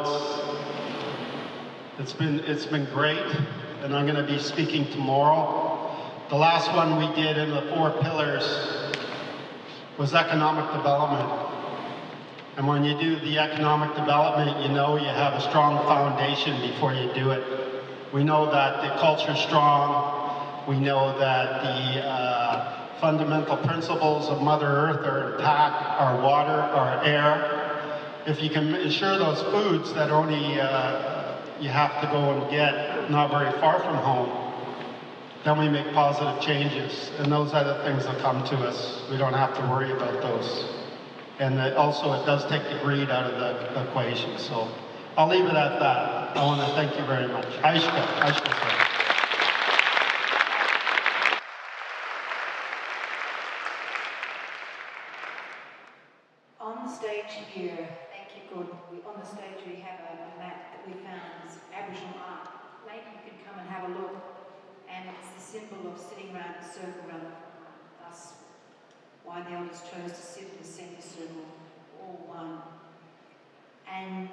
it's been great, and I'm going to be speaking tomorrow. The last one we did in the 4 pillars was economic development. And when you do the economic development, you know you have a strong foundation before you do it. We know that the culture's strong. We know that the fundamental principles of Mother Earth are intact, our water, our air. If you can ensure those foods that only you have to go and get not very far from home, then we make positive changes. And those are the things that come to us. We don't have to worry about those. And also it does take the greed out of the equation. So I'll leave it at that. I want to thank you very much. Aishka. On the stage here, thank you, Gordon. On the stage we have a map that we found is Aboriginal art. Maybe you can come and have a look. And it's the symbol of sitting around a circle around us why the elders chose to sit in the centre circle, all one. And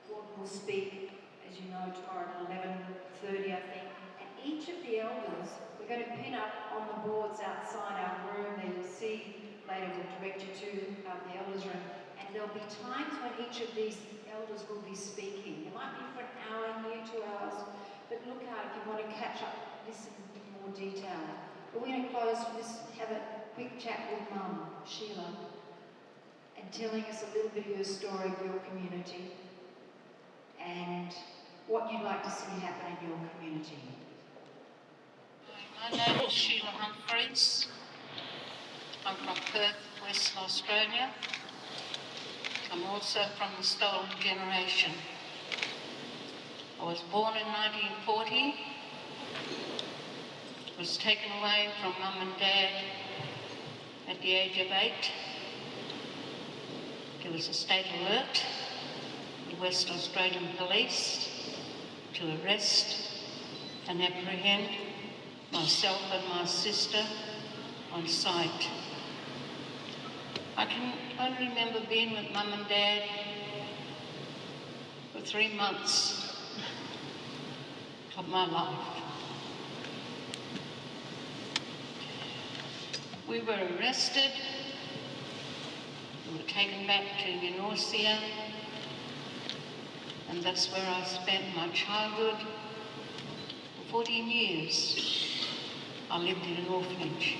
God will speak, as you know, tomorrow at 11:30, I think. And each of the elders, we're going to pin up on the boards outside our room there. You'll see later, we'll direct you to the elders' room. And there'll be times when each of these elders will be speaking. It might be for an hour here, 2 hours, but look out if you want to catch up, listen in more detail. But we're going to close with this, have a quick chat with Mum, Sheila, and telling us a little bit of your story of your community and what you'd like to see happen in your community. My name is Sheila Humphreys. I'm from Perth, Western Australia. I'm also from the stolen generation. I was born in 1940, was taken away from Mum and Dad at the age of 8. There was a state alert, the West Australian Police, to arrest and apprehend myself and my sister on sight. I can only remember being with Mum and Dad for 3 months of my life. We were arrested, we were taken back to Norcia, and that's where I spent my childhood. For 14 years, I lived in an orphanage.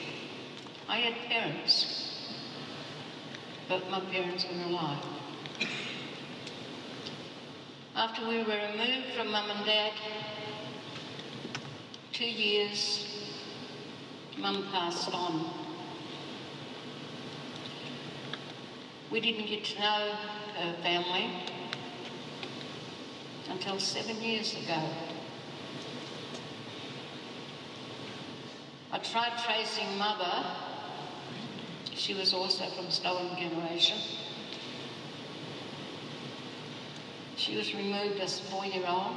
I had parents. But my parents were alive. After we were removed from Mum and Dad, 2 years, Mum passed on. We didn't get to know her family until 7 years ago. I tried tracing Mother. She was also from stolen generation. She was removed as a 4-year-old,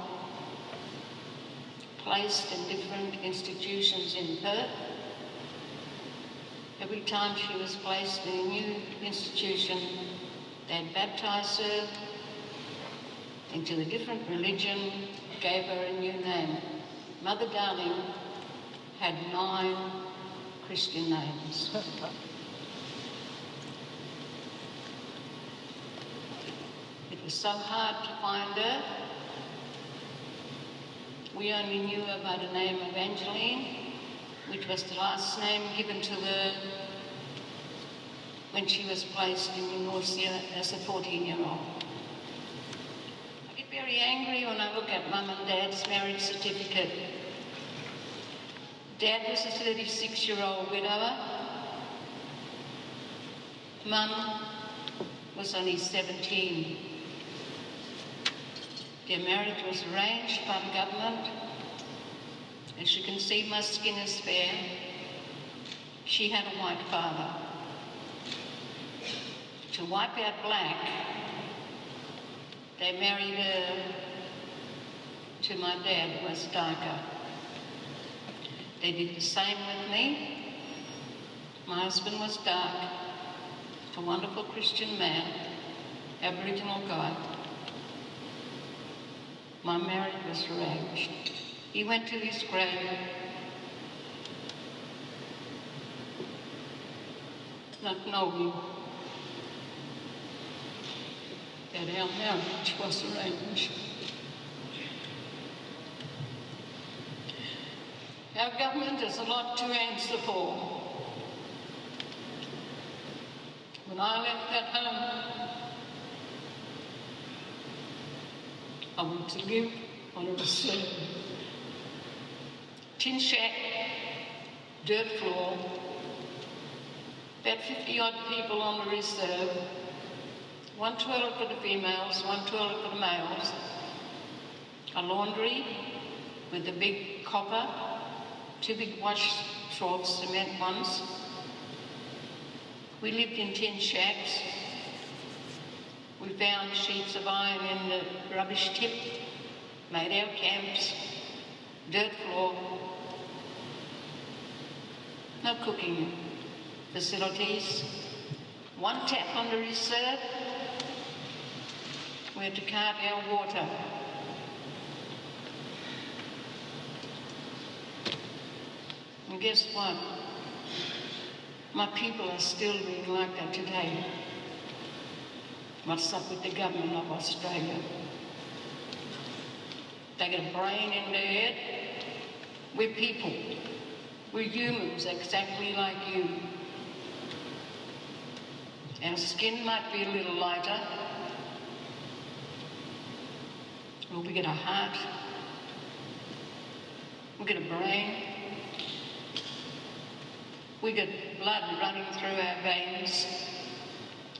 placed in different institutions in Perth. Every time she was placed in a new institution, they'd baptise her into a different religion, gave her a new name. Mother Darling had 9 Christian names. It was so hard to find her. We only knew her by the name of Angeline, which was the last name given to her when she was placed in Norcia as a 14-year-old. I get very angry when I look at Mum and Dad's marriage certificate. Dad was a 36-year-old widower. Mum was only 17. Their marriage was arranged by the government. As you can see, my skin is fair. She had a white father. To wipe out black, they married her to my dad, who was darker. They did the same with me. My husband was dark, a wonderful Christian man, Aboriginal guy. My marriage was arranged. He went to his grave, not knowing that our marriage was arranged. Our government has a lot to answer for. When I left that home, I went to live on a reserve. Tin shack, dirt floor, about 50-odd people on the reserve, 1 toilet for the females, 1 toilet for the males, a laundry with a big copper, 2 big wash troughs, cement ones. We lived in tin shacks. We found sheets of iron in the rubbish tip, made our camps, dirt floor, no cooking, facilities, one tap on the reserve, where to cart our water. And guess what? My people are still being like that today. What's up with the government of Australia? They got a brain in their head. We're people. We're humans exactly like you. Our skin might be a little lighter. Well, we get a heart. We get a brain. We get blood running through our veins.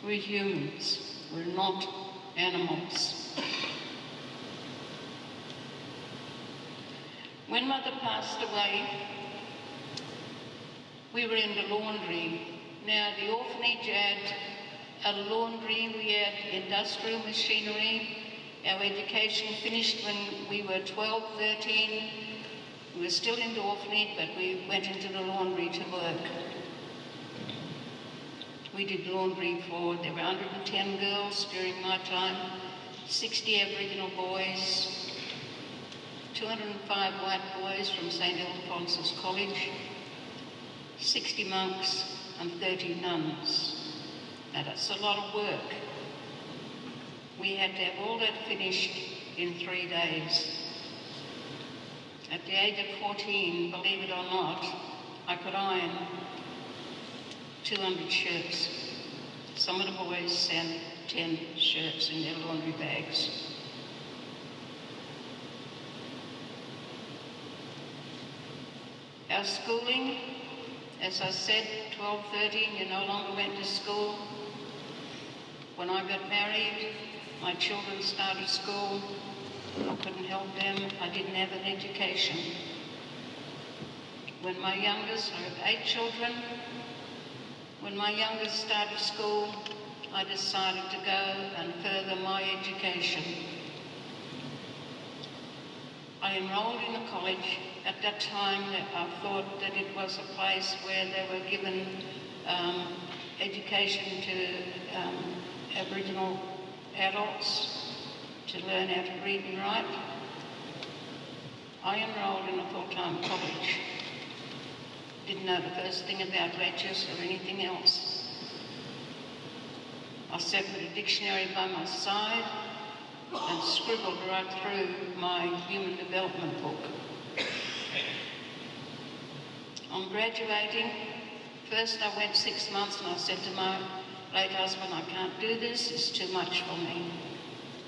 We're humans. We're not animals. When Mother passed away, we were in the laundry. Now, the orphanage had a laundry, we had industrial machinery. Our education finished when we were 12, 13. We were still in the orphanage, but we went into the laundry to work. We did laundry for, there were 110 girls during my time, 60 Aboriginal boys, 205 white boys from St. Alphonsus College, 60 monks and 30 nuns. Now that's a lot of work. We had to have all that finished in 3 days. At the age of 14, believe it or not, I could iron 200 shirts. Some of the boys sent 10 shirts in their laundry bags. Our schooling, as I said, 12, 13, you no longer went to school. When I got married, my children started school. I couldn't help them. I didn't have an education. When my youngest, I have 8 children. When my youngest started school, I decided to go and further my education. I enrolled in a college. At that time, I thought that it was a place where they were given education to Aboriginal adults to learn how to read and write. I enrolled in a full-time college. Didn't know the first thing about ledgers or anything else. I sat with a dictionary by my side and scribbled right through my human development book. On graduating, first I went 6 months and I said to my late husband, I can't do this, it's too much for me.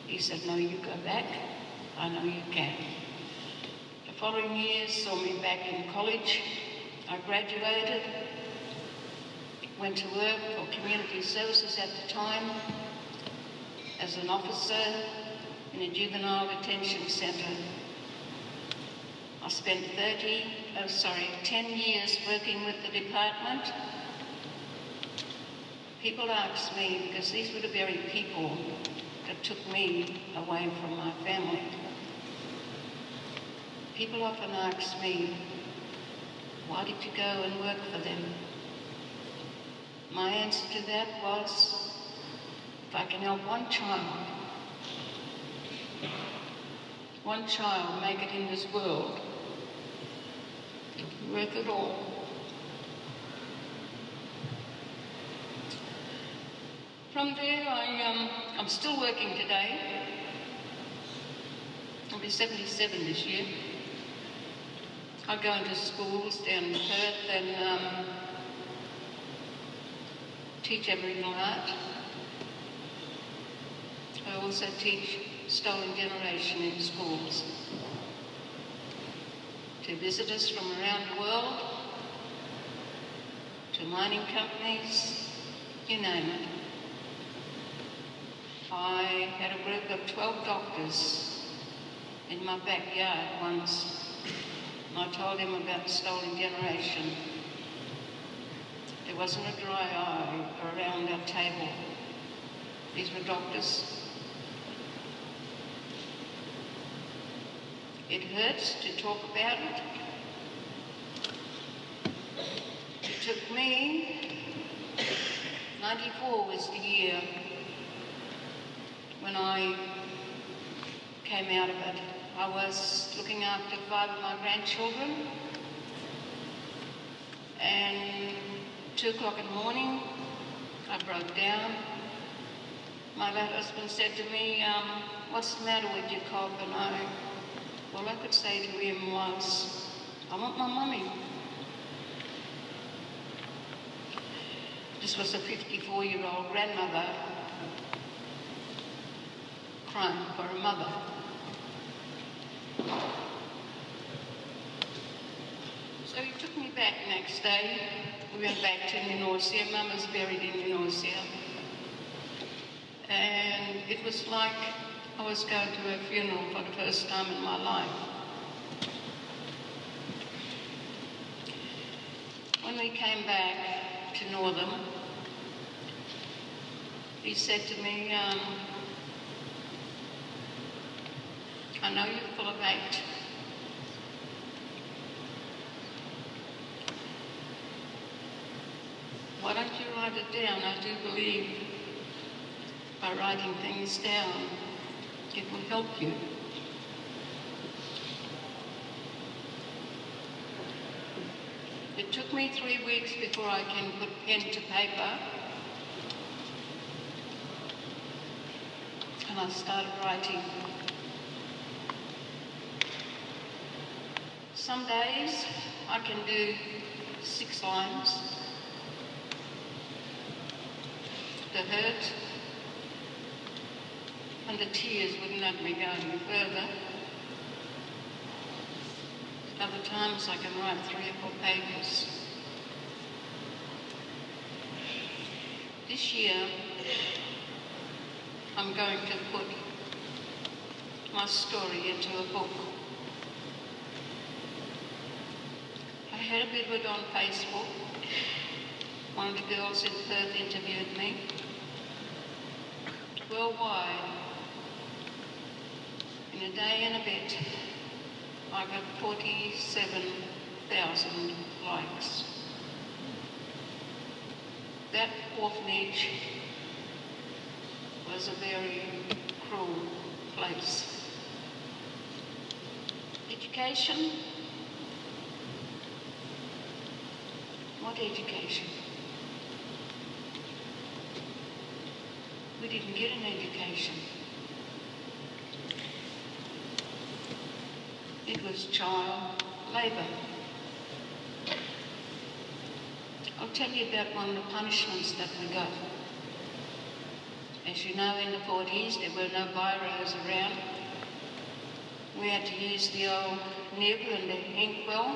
He said, no, you go back. I know you can. The following year saw me back in college. I graduated, went to work for community services at the time as an officer in a juvenile detention centre. I spent 10 years working with the department. People ask me, because these were the very people that took me away from my family. People often ask me, why did you go and work for them? My answer to that was, if I can help one child make it in this world, it'll be worth it all. From there, I'm still working today. I'll be 77 this year. I go into schools down in Perth and teach Aboriginal art. I also teach Stolen Generation in schools to visitors from around the world, to mining companies, you name it. I had a group of 12 doctors in my backyard once, and I told them about the Stolen Generation. There wasn't a dry eye around our table. These were doctors. It hurts to talk about it. It took me 94 was the year when I came out of it. I was looking after 5 of my grandchildren, and 2 o'clock in the morning, I broke down. My late husband said to me, what's the matter with you, Cobb? And all I could say to him was, I want my mummy. This was a 54-year-old grandmother crying for her mother. So he took me back next day. We went back to Ninorsia. Mum was buried in Ninorsia. And it was like I was going to a funeral for the first time in my life. When we came back to Northam, he said to me, I know you're full of hate. Why don't you write it down? I do believe by writing things down, it will help you. It took me 3 weeks before I can put pen to paper, and I started writing. Some days I can do 6 lines. The hurt and the tears wouldn't let me go any further. Other times I can write 3 or 4 pages. This year I'm going to put my story into a book. I had a bit of it on Facebook. One of the girls in Perth interviewed me. Worldwide, in a day and a bit, I got 47,000 likes. That orphanage was a very cruel place. Education? What education? We didn't get an education. It was child labour. I'll tell you about one of the punishments that we got. As you know, in the 40s, there were no biros around. We had to use the old nib and the inkwell.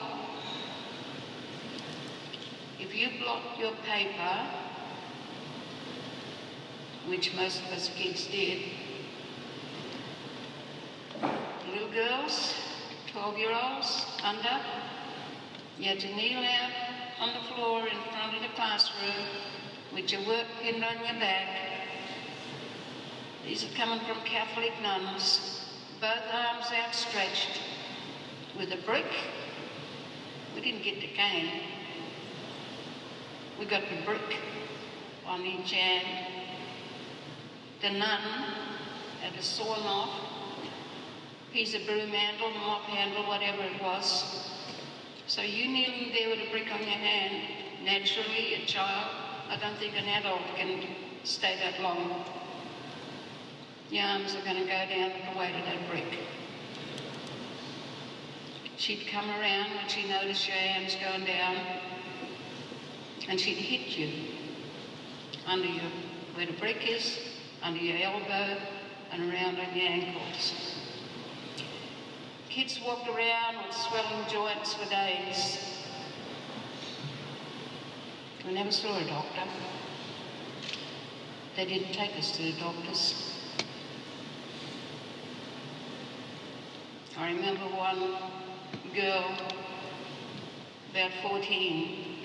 If you blocked your paper, which most of us kids did, little girls, 12-year-olds, under, you had to kneel out on the floor in front of the classroom with your work pinned on your back. These are coming from Catholic nuns, both arms outstretched, with a brick. We didn't get the cane. We got the brick on each hand. The nun had a sawn off, piece of broom handle, mop handle, whatever it was. So you kneeling there with a brick on your hand, naturally, a child, I don't think an adult can stay that long. Your arms are going to go down with the weight of that brick. She'd come around when she noticed your hands going down, and she'd hit you under your, where the brick is, under your elbow, and around on your ankles. Kids walked around with swelling joints for days. We never saw a doctor. They didn't take us to the doctors. I remember one girl, about 14,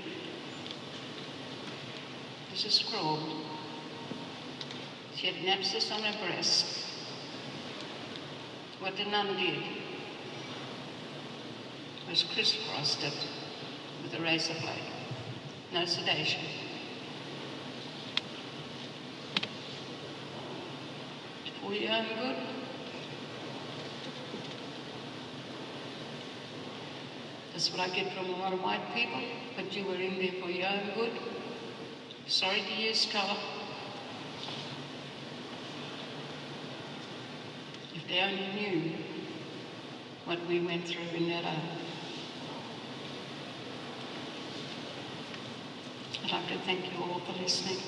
was a scroll. She had an abscess on her breast. What the nun did was crisscrossed it with a razor blade. No sedation. for your own good. That's what I get from a lot of white people, but you were in there for your own good. Sorry to use colour. If they only knew what we went through in that I'd like to thank you all for listening.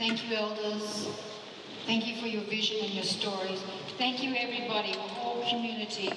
Thank you, elders. Thank you for your vision and your stories. Thank you, everybody, the whole community.